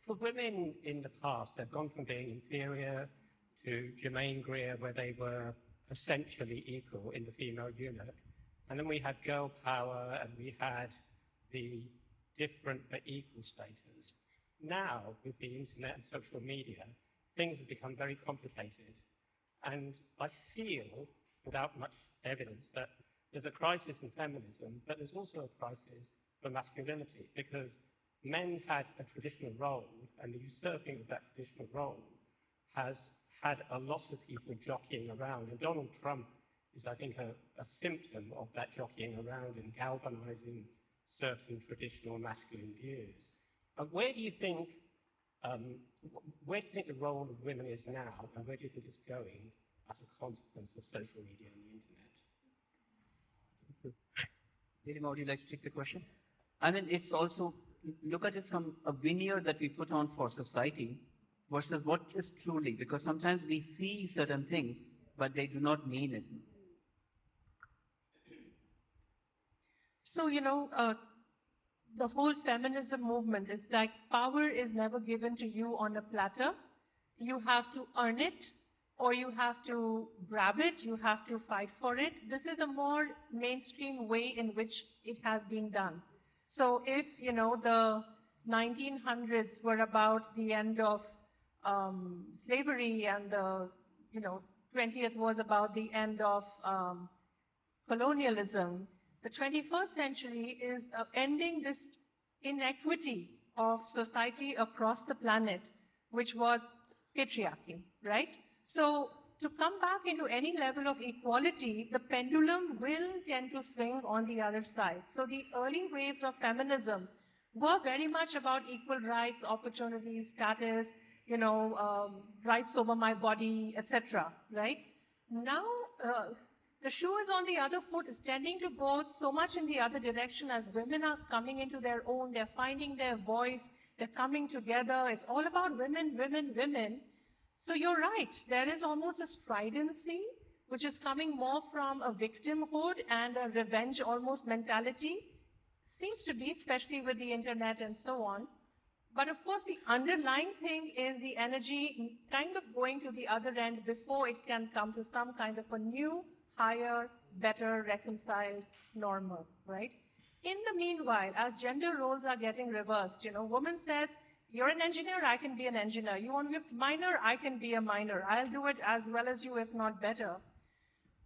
For women in the past, they've gone from being inferior to Germaine Greer, where they were essentially equal in the female eunuch. And then we had girl power and we had the different but equal status. Now, with the internet and social media, things have become very complicated. And I feel, without much evidence, that there's a crisis in feminism, but there's also a crisis for masculinity, because men had a traditional role, and the usurping of that traditional role has had a lot of people jockeying around. And Donald Trump is, I think, a symptom of that jockeying around and galvanizing certain traditional masculine views. Where do you think the role of women is now, and where do you think it's going as a consequence of social media and the internet? Nilima, would you like to take the question? I mean, it's also, look at it from a veneer that we put on for society versus what is truly, because sometimes we see certain things, but they do not mean it. So, the whole feminism movement is like power is never given to you on a platter. You have to earn it, or you have to grab it, you have to fight for it. This is a more mainstream way in which it has been done. So if, the 1900s were about the end of slavery, and the, 20th was about the end of colonialism, the 21st century is ending this inequity of society across the planet, which was patriarchy, right? So to come back into any level of equality, the pendulum will tend to swing on the other side. So the early waves of feminism were very much about equal rights, opportunities, status, rights over my body, etc., right? Now, the shoe is on the other foot. It's tending to go so much in the other direction as women are coming into their own. They're finding their voice. They're coming together. It's all about women, women, women. So you're right. There is almost a stridency, which is coming more from a victimhood and a revenge almost mentality. Seems to be, especially with the internet and so on. But of course, the underlying thing is the energy kind of going to the other end before it can come to some kind of a new, higher, better, reconciled, normal, right? In the meanwhile, as gender roles are getting reversed, woman says, you're an engineer, I can be an engineer. You want to be a miner, I can be a miner. I'll do it as well as you, if not better.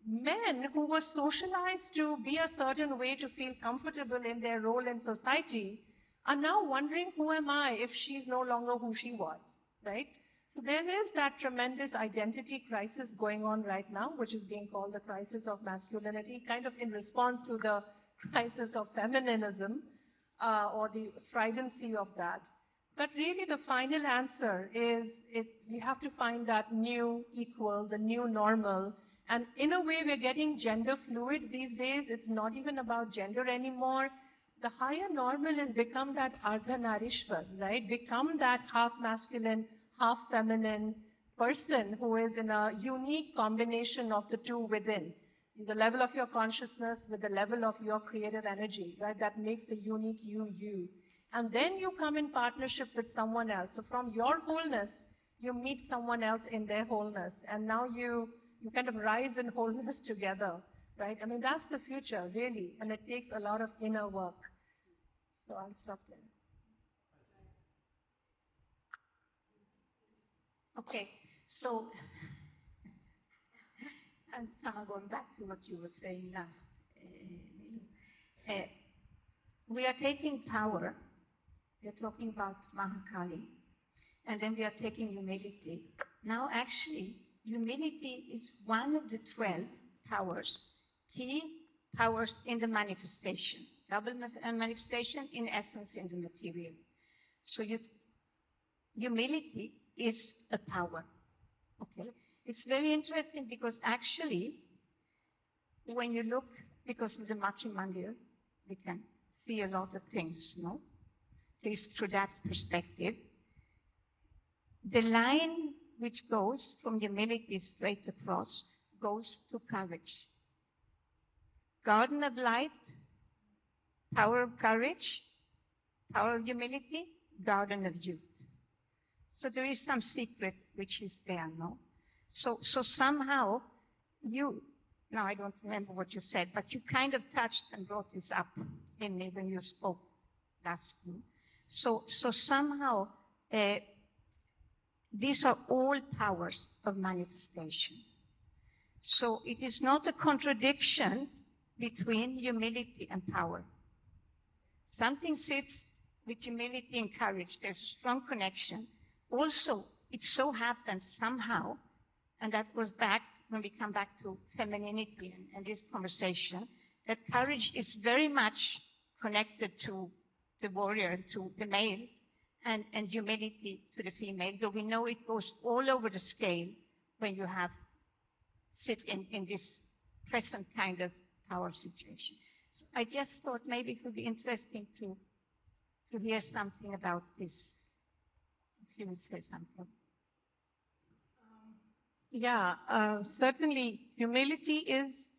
Men who were socialized to be a certain way to feel comfortable in their role in society are now wondering, who am I if she's no longer who she was, right? So there is that tremendous identity crisis going on right now, which is being called the crisis of masculinity, kind of in response to the crisis of feminism, or the stridency of that. But really the final answer is we have to find that new equal, the new normal. And in a way, we're getting gender fluid these days. It's not even about gender anymore. The higher normal has become that Ardhanarishwar, right? Become that half masculine, half feminine person who is in a unique combination of the two within. The level of your consciousness with the level of your creative energy, right? That makes the unique you, you. And then you come in partnership with someone else. So from your wholeness, you meet someone else in their wholeness. And now you kind of rise in wholeness together, right? I mean, that's the future, really. And it takes a lot of inner work. So I'll stop there. Okay, so, and Sana, going back to what you were saying last, we are taking power. We are talking about Mahakali, and then we are taking humility. Now, actually, humility is one of the 12 powers, key powers in the manifestation. Double manifestation, in essence, in the material. So humility is a power, okay? It's very interesting because actually, when you look, because of the matrimonial, we can see a lot of things, no? At least through that perspective. The line which goes from humility straight across goes to courage. Garden of light, power of courage, power of humility, garden of youth. So there is some secret which is there, no? So somehow now I don't remember what you said, but you kind of touched and brought this up in me when you spoke last week. So somehow These are all powers of manifestation. So it is not a contradiction between humility and power. Something sits with humility and courage. There's a strong connection. Also, it so happens somehow, and that goes back when we come back to femininity and this conversation, that courage is very much connected to the warrior, to the male, and humility to the female, though we know it goes all over the scale when you have sit in this present kind of power situation. So I just thought maybe it would be interesting to hear something about this, if you would say something. Yeah, certainly humility is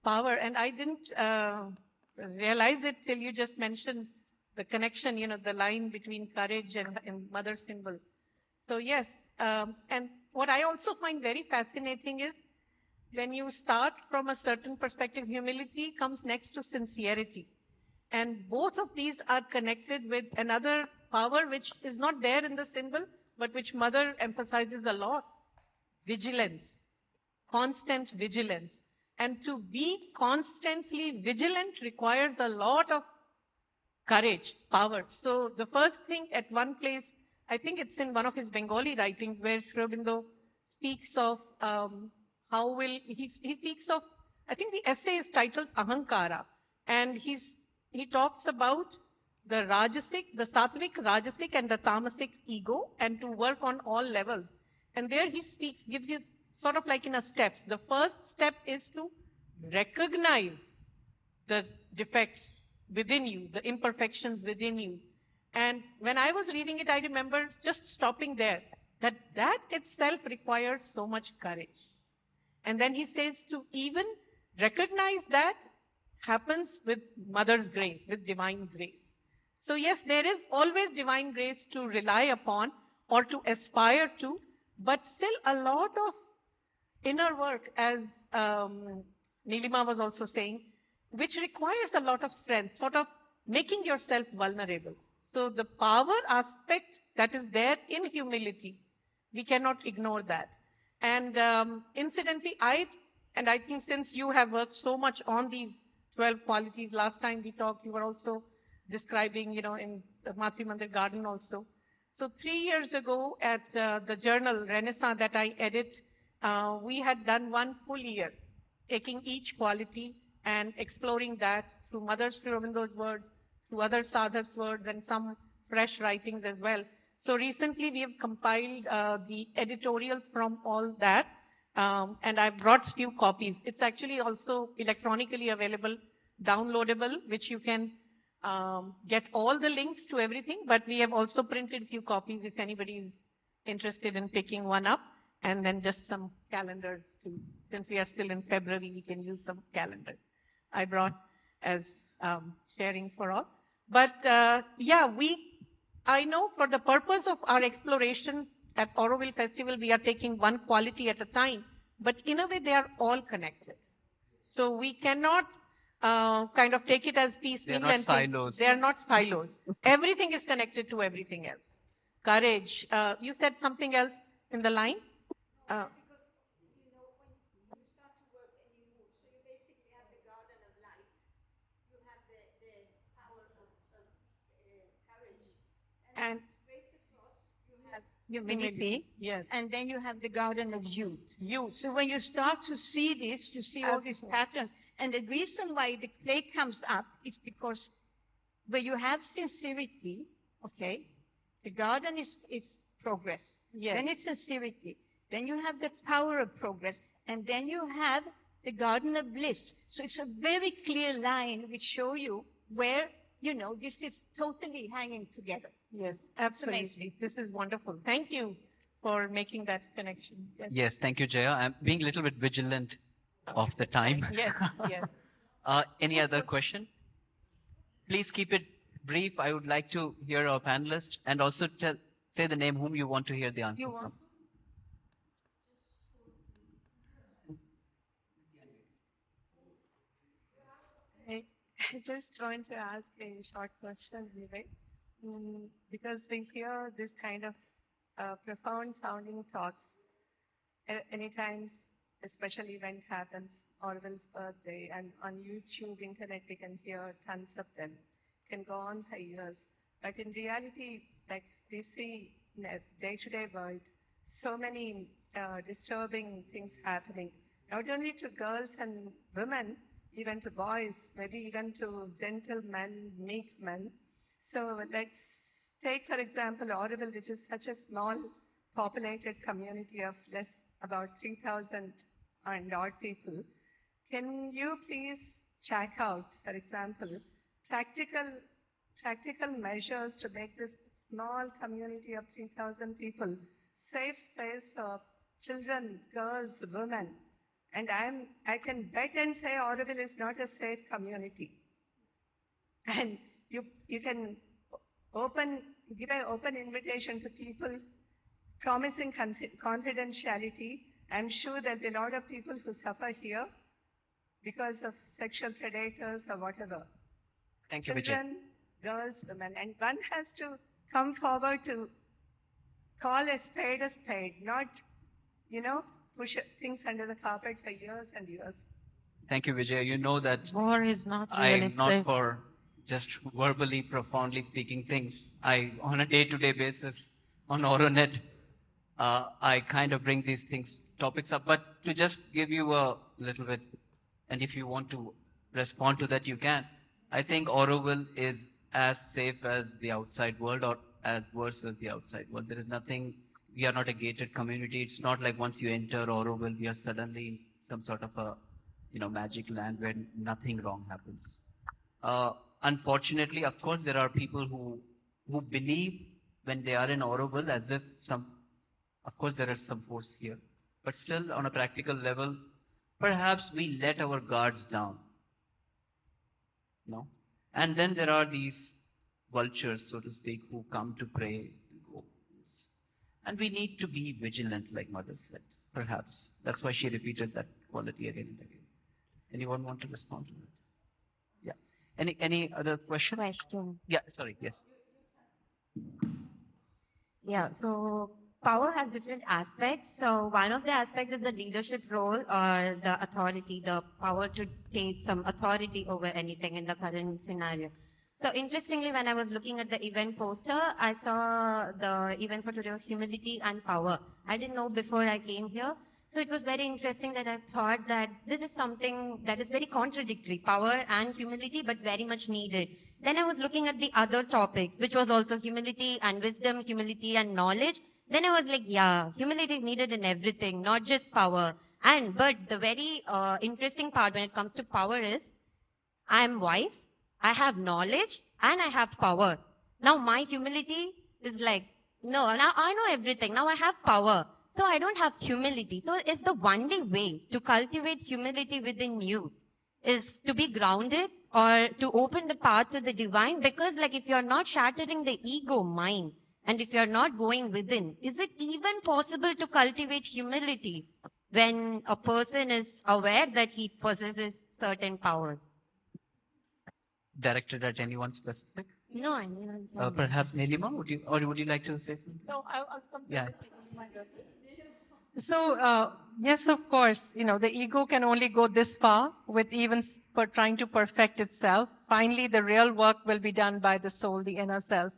power. And I didn't realize it till you just mentioned the connection, the line between courage and mother symbol. So yes, and what I also find very fascinating is when you start from a certain perspective, humility comes next to sincerity. And both of these are connected with another power which is not there in the symbol, but which mother emphasizes a lot: vigilance, constant vigilance. And to be constantly vigilant requires a lot of courage, power. So the first thing at one place, I think it's in one of his Bengali writings where Sri Aurobindo speaks of he speaks of, I think the essay is titled Ahankara, and he talks about the Rajasic, the Sattvic, Rajasic, and the Tamasic ego, and to work on all levels. And there he speaks, gives you sort of like in a steps. The first step is to recognize the defects within you, the imperfections within you. And when I was reading it, I remember just stopping there, that itself requires so much courage. And then he says to even recognize that happens with mother's grace, with divine grace. So yes, there is always divine grace to rely upon or to aspire to, but still a lot of inner work, as Nilima was also saying, which requires a lot of strength, sort of making yourself vulnerable. So the power aspect that is there in humility, we cannot ignore that. And incidentally, I think since you have worked so much on these 12 qualities, last time we talked, you were also describing, in the Matri Mandir garden also. So 3 years ago at the journal Renaissance that I edit, we had done one full year, taking each quality and exploring that through Mother Sri Aurobindo's words, through other sadhaks' words, and some fresh writings as well. So recently we have compiled the editorials from all that, and I brought few copies. It's actually also electronically available, downloadable, which you can get all the links to everything, but we have also printed few copies if anybody is interested in picking one up, and then just some calendars too. Since we are still in February, we can use some calendars. I brought as sharing for all. But yeah, I know for the purpose of our exploration at Auroville Festival, we are taking one quality at a time, but in a way they are all connected. So we cannot kind of take it as piecemeal. They are not silos. They are not silos. Everything is connected to everything else. Courage. You said something else in the line? Because you know when you start to work and you move, so you basically have the garden of light, you have the power of courage, And straight across you have Humility. Yes. And then you have the garden of youth. Youth. So when you start to see this, you see all these patterns. And the reason why the clay comes up is because where you have sincerity, okay, the garden is progress. Yes. Then it's sincerity. Then you have the power of progress. And then you have the garden of bliss. So it's a very clear line which show you where, this is totally hanging together. Yes, absolutely. amazing. This is wonderful. Thank you for making that connection. Yes. Yes, thank you, Jaya. I'm being a little bit vigilant of the time. Yes, yes. Any other question? Please keep it brief. I would like to hear our panelists and also say the name whom you want to hear the answer You from. want? I just trying to ask a short question, Vivek. Because we hear this kind of profound sounding talks. Anytime a special event happens, Orwell's birthday, and on YouTube, internet, we can hear tons of them. Can go on for years. But in reality, like we see in a day-to-day world, so many disturbing things happening, not only to girls and women, even to boys, maybe even to gentlemen, meek men. So let's take, for example, Orwell, which is such a small populated community of less about 3,000 and odd people. Can you please check out, for example, practical measures to make this small community of 3,000 people safe space for children, girls, women? And I can bet and say Auroville is not a safe community. And you can give an open invitation to people promising confidentiality. I'm sure there'll be a lot of people who suffer here because of sexual predators or whatever. Thank you, Vijay. Children, girls, women. And one has to come forward to call a spade, not, push things under the carpet for years and years. Thank you, Vijay. You know that War is not I really am not safe. for just verbally, profoundly speaking things. On a day-to-day basis, on Oronet, I kind of bring these topics up. But to just give you a little bit, and if you want to respond to that, you can. I think Auroville is as safe as the outside world, or as worse as the outside world. There is nothing. We are not a gated community. It's not like once you enter Auroville, we are suddenly in some sort of a magic land where nothing wrong happens. Unfortunately, of course, there are people who believe when they are in Auroville as if of course, there is some force here, but still, on a practical level, perhaps we let our guards down. No, and then there are these vultures, so to speak, who come to prey and go. And we need to be vigilant, like Mother said. Perhaps that's why she repeated that quality again and again. Anyone want to respond to that? Yeah. Any other question? Yeah. Sorry. Yes. Yeah, so power has different aspects. So one of the aspects is the leadership role or the authority, the power to take some authority over anything in the current scenario. So interestingly, when I was looking at the event poster, I saw the event for today was humility and power. I didn't know before I came here. So it was very interesting that I thought that this is something that is very contradictory, power and humility, but very much needed. Then I was looking at the other topics, which was also humility and wisdom, humility and knowledge. Then I was like, yeah, humility is needed in everything, not just power. But the very interesting part when it comes to power is, I am wise, I have knowledge, and I have power. Now my humility is like, no, now I know everything. Now I have power. So I don't have humility. So it's the only way to cultivate humility within you is to be grounded or to open the path to the divine. Because like if you're not shattering the ego mind and if you're not going within, is it even possible to cultivate humility when a person is aware that he possesses certain powers? Directed at anyone specific? No, I mean, Perhaps Nilima, would you like to say something? No, I'll come to Yeah. So, yes, of course, the ego can only go this far with even for trying to perfect itself. Finally, the real work will be done by the soul, the inner self.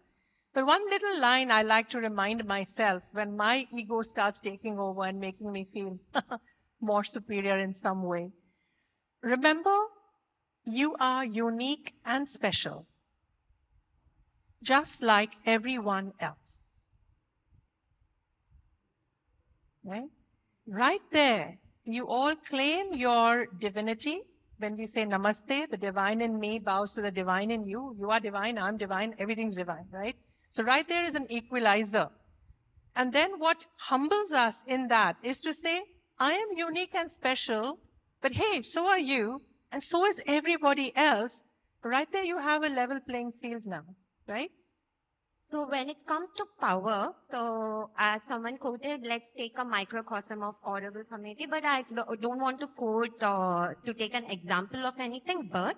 But one little line I like to remind myself when my ego starts taking over and making me feel more superior in some way. Remember, you are unique and special, just like everyone else. Right? Right there, you all claim your divinity. When we say namaste, the divine in me bows to the divine in you. You are divine, I'm divine, everything's divine, right? So right there is an equalizer. And then what humbles us in that is to say, I am unique and special, but hey, so are you, and so is everybody else. Right there you have a level playing field now, right? So when it comes to power, so as someone quoted, let's take a microcosm of audible community, but I don't want to quote to take an example of anything, but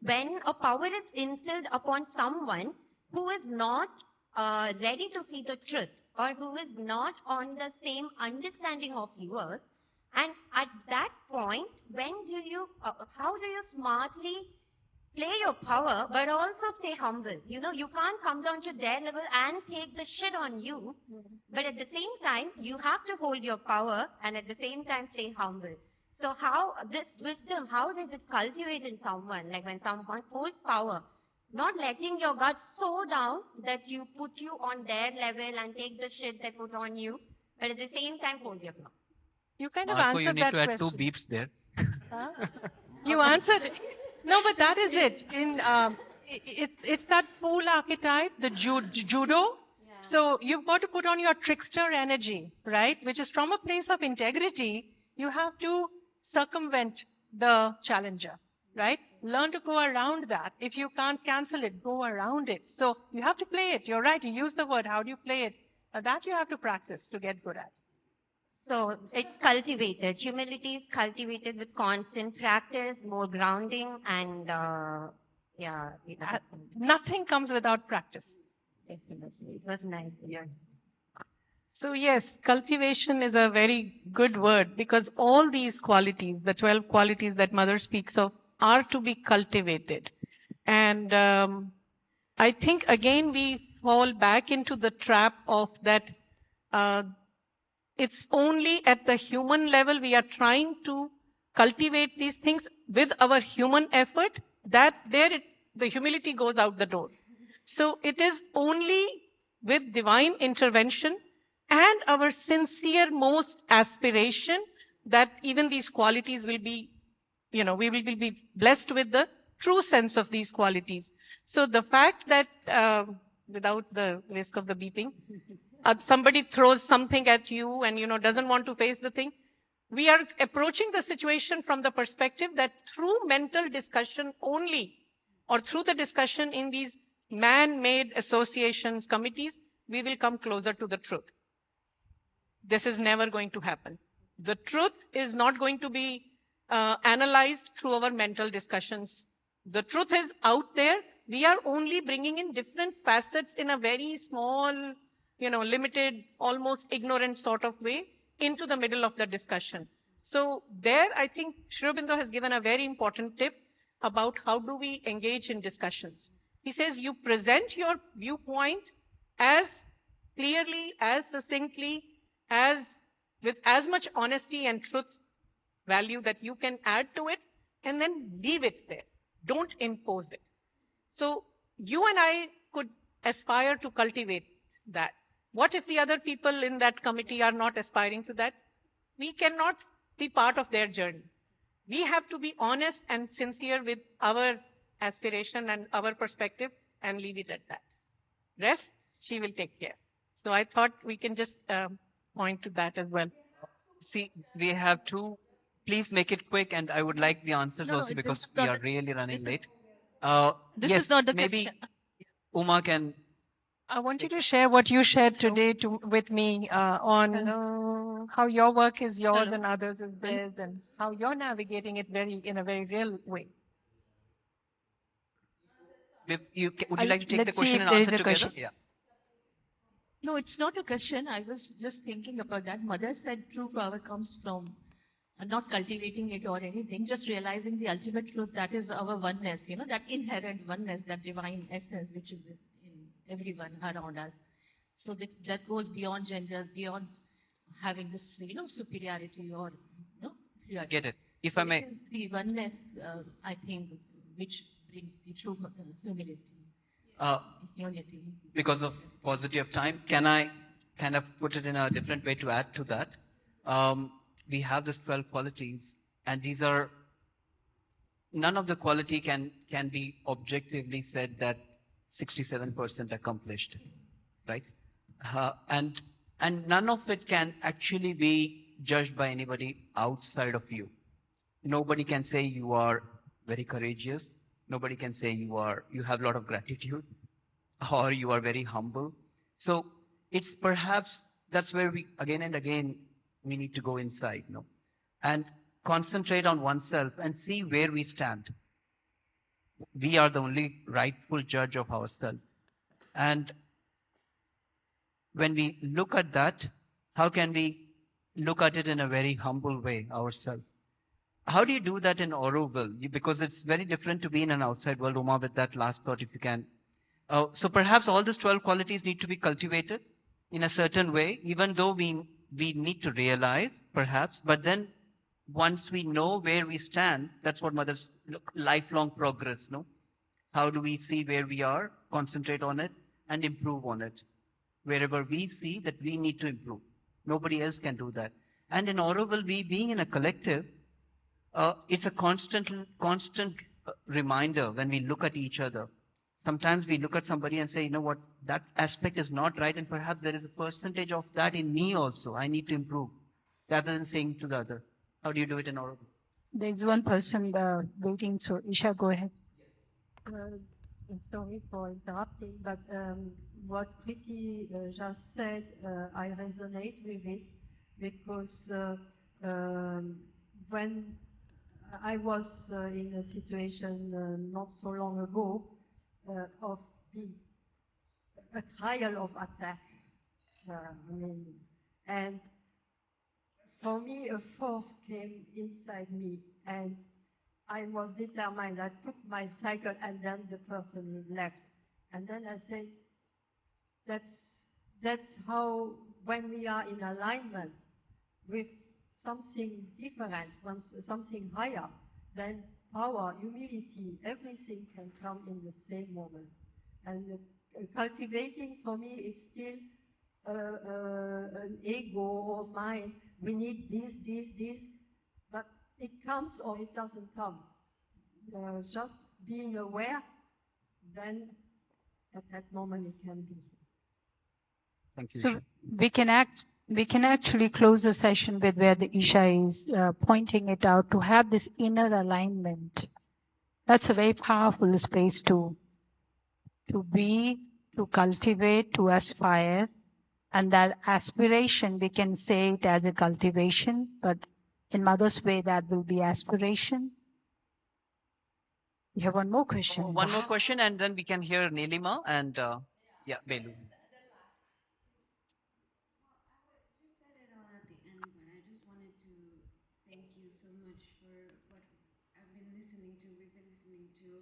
when a power is instilled upon someone who is not ready to see the truth, or who is not on the same understanding of yours. And at that point, how do you smartly play your power, but also stay humble? You know, you can't come down to their level and take the shit on you, but at the same time, you have to hold your power and at the same time stay humble. So how this wisdom, how does it cultivate in someone? Like when someone holds power, not letting your guard so down that you put you on their level and take the shit they put on you, but at the same time hold your power. You kind of Marco, you answered need that to add question. 2 beeps there. You answered it. No, but that is it. It's that fool archetype, the judo. So you've got to put on your trickster energy, right? Which is from a place of integrity. You have to circumvent the challenger, right? Learn to go around that. If you can't cancel it, go around it. So you have to play it. You're right. You use the word. How do you play it? That you have to practice to get good at. So it's cultivated. Humility is cultivated with constant practice, more grounding, and Nothing comes without practice. definitely. It was nice. Yeah. So yes, cultivation is a very good word because all these qualities, the 12 qualities that Mother speaks of, are to be cultivated. And I think again we fall back into the trap of that it's only at the human level we are trying to cultivate these things with our human effort, that the humility goes out the door. So it is only with divine intervention and our sincere most aspiration that even these qualities will be, we will be blessed with the true sense of these qualities. So the fact that, without the risk of the beeping, somebody throws something at you and, doesn't want to face the thing, we are approaching the situation from the perspective that through mental discussion only, or through the discussion in these man-made associations, committees, we will come closer to the truth. This is never going to happen. The truth is not going to be analyzed through our mental discussions. The truth is out there. We are only bringing in different facets in a very small, limited, almost ignorant sort of way into the middle of the discussion. So there, I think Sri Aurobindo has given a very important tip about how do we engage in discussions. He says you present your viewpoint as clearly, as succinctly, with as much honesty and truth value that you can add to it, and then leave it there. Don't impose it. So you and I could aspire to cultivate that. What if the other people in that committee are not aspiring to that? We cannot be part of their journey. We have to be honest and sincere with our aspiration and our perspective and leave it at that. Rest, she will take care. So I thought we can just point to that as well. See, we have to, please make it quick, and I would like the answers No, also this because is we not are the- really running late. This yes, is not the maybe question. Uma can. I want you to share what you shared today with me on how your work is yours Hello. and others is theirs, and how you're navigating it in a very real way. Would you like to take the Let's see question if and there is answer a together? question. Yeah. No, it's not a question. I was just thinking about that. Mother said true power comes from not cultivating it or anything, just realizing the ultimate truth, that is our oneness, that inherent oneness, that divine essence which is in everyone around us. So that goes beyond gender, beyond having this, superiority or, inferiority. Get it. If So I may. it is the oneness, I think, which brings the true humility, unity. Because of paucity of time, can I kind of put it in a different way to add to that? We have these 12 qualities, and these are, none of the quality can be objectively said that 67% accomplished, right? And none of it can actually be judged by anybody outside of you. Nobody can say you are very courageous. Nobody can say you have a lot of gratitude, or you are very humble. So it's perhaps that's where we again and again we need to go inside, and concentrate on oneself and see where we stand. We are the only rightful judge of ourselves. And when we look at that, how can we look at it in a very humble way ourselves? How do you do that in Auroville? Because it's very different to be in an outside world. Uma, with that last thought, if you can. So perhaps all these 12 qualities need to be cultivated in a certain way, even though we need to realize, perhaps, but then once we know where we stand, that's what mothers look, lifelong progress, no? How do we see where we are, concentrate on it, and improve on it? Wherever we see that we need to improve. Nobody else can do that. And in Auroville, we being in a collective, it's a constant reminder when we look at each other. Sometimes we look at somebody and say, you know what, that aspect is not right, and perhaps there is a percentage of that in me also. I need to improve, rather than saying to the other. How do you do it in Auroville? There's one person waiting, so Isha, go ahead. Sorry for interrupting, but what Preeti just said, I resonate with it because when I was in a situation not so long ago of being a trial of attack, and for me a force came inside me, and I was determined. I took my cycle, and then the person left. And then I said, that's how, when we are in alignment with something different, something higher, then power, humility, everything can come in the same moment. And cultivating for me is still an ego or mind. We need this, but it comes or it doesn't come. Just being aware, then at that moment it can be. Thank you. So Isha. we can actually close the session with where the Isha is pointing it out, to have this inner alignment. That's a very powerful space to be, to cultivate, to aspire. And that aspiration, we can say it as a cultivation, but in Mother's way, that will be aspiration. You have one more question. One more question, and then we can hear Nilima and yeah, Beloo. You said it all at the end, but I just wanted to thank you so much for what I've been listening to, we've been listening to.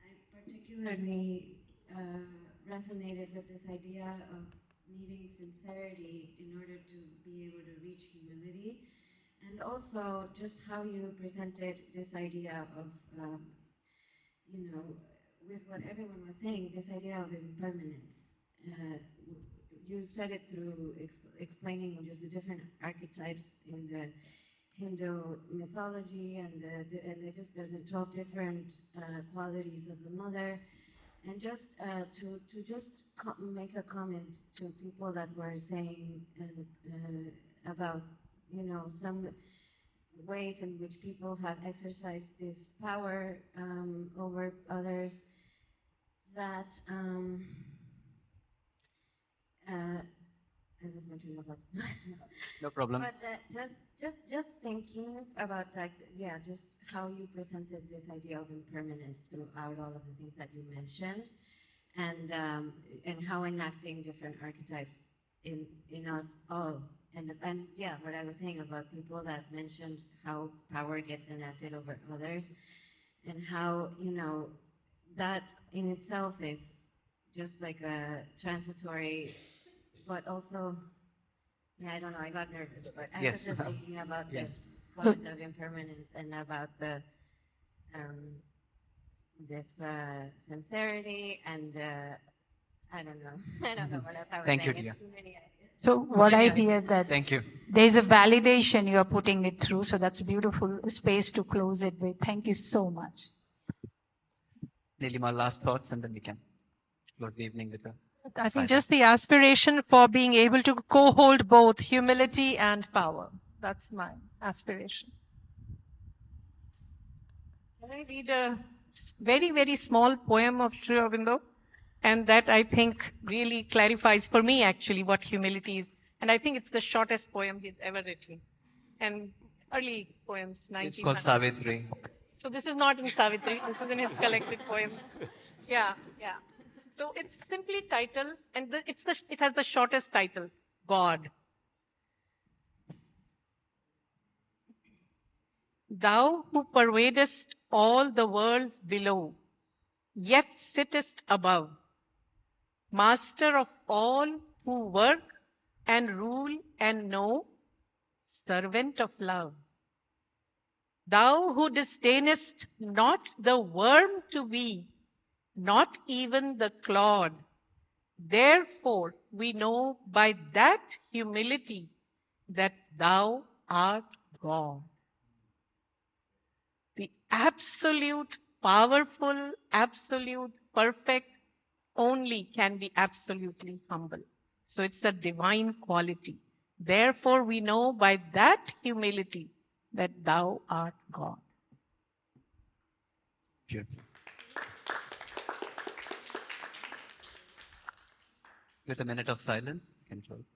I particularly resonated with this idea of needing sincerity in order to be able to reach humility, and also just how you presented this idea of, with what everyone was saying, this idea of impermanence. You said it through explaining just the different archetypes in the Hindu mythology and the 12 different qualities of the mother, and just to just make a comment to people that were saying about some ways in which people have exercised this power over others, that I lost my train of thought. No problem. But just thinking about just how you presented this idea of impermanence throughout all of the things that you mentioned, and how enacting different archetypes in us all, and yeah, what I was saying about people that mentioned how power gets enacted over others, and how that in itself is just like a transitory, but also, yeah, I don't know, I got nervous, but I Yes. was just thinking about Yes. this point of impermanence, and about the this sincerity, and I don't know, I don't know what else I was Thank you, saying. dear. It's too many ideas. So what I hear that Thank you. there's a validation you are putting it through, so that's a beautiful space to close it with. Thank you so much. Nilima, last thoughts, and then we can close the evening with a I think silence. just the aspiration for being able to co-hold both humility and power. That's my aspiration. Can I read a very, very small poem of Sri Aurobindo? And that, I think, really clarifies for me actually what humility is. And I think it's the shortest poem he's ever written. And early poems, 1900. It's called Savitri. So this is not in Savitri, this is in his collected poems. Yeah, yeah. So it's simply title, and it has the shortest title, God. Thou who pervadest all the worlds below, yet sittest above, master of all who work and rule and know, servant of love. Thou who disdainest not the worm to be, not even the clod. Therefore, we know by that humility that thou art God. The absolute, powerful, absolute, perfect only can be absolutely humble. So it's a divine quality. Therefore, we know by that humility that thou art God. Beautiful. With a minute of silence, you can close.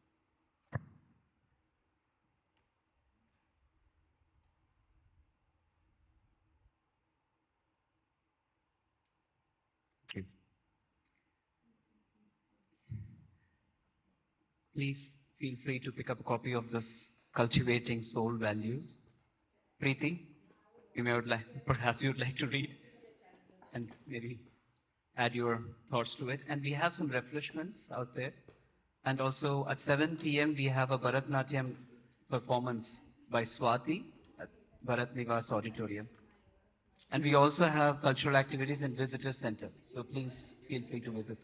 Thank you. Please feel free to pick up a copy of this Cultivating Soul Values. Preeti, you may would like, perhaps you'd like to read and maybe add your thoughts to it. And we have some refreshments out there. And also at 7 p.m. we have a Bharatnatyam performance by Swati at Bharat Nivas Auditorium. And we also have cultural activities in Visitor Center. So please feel free to visit.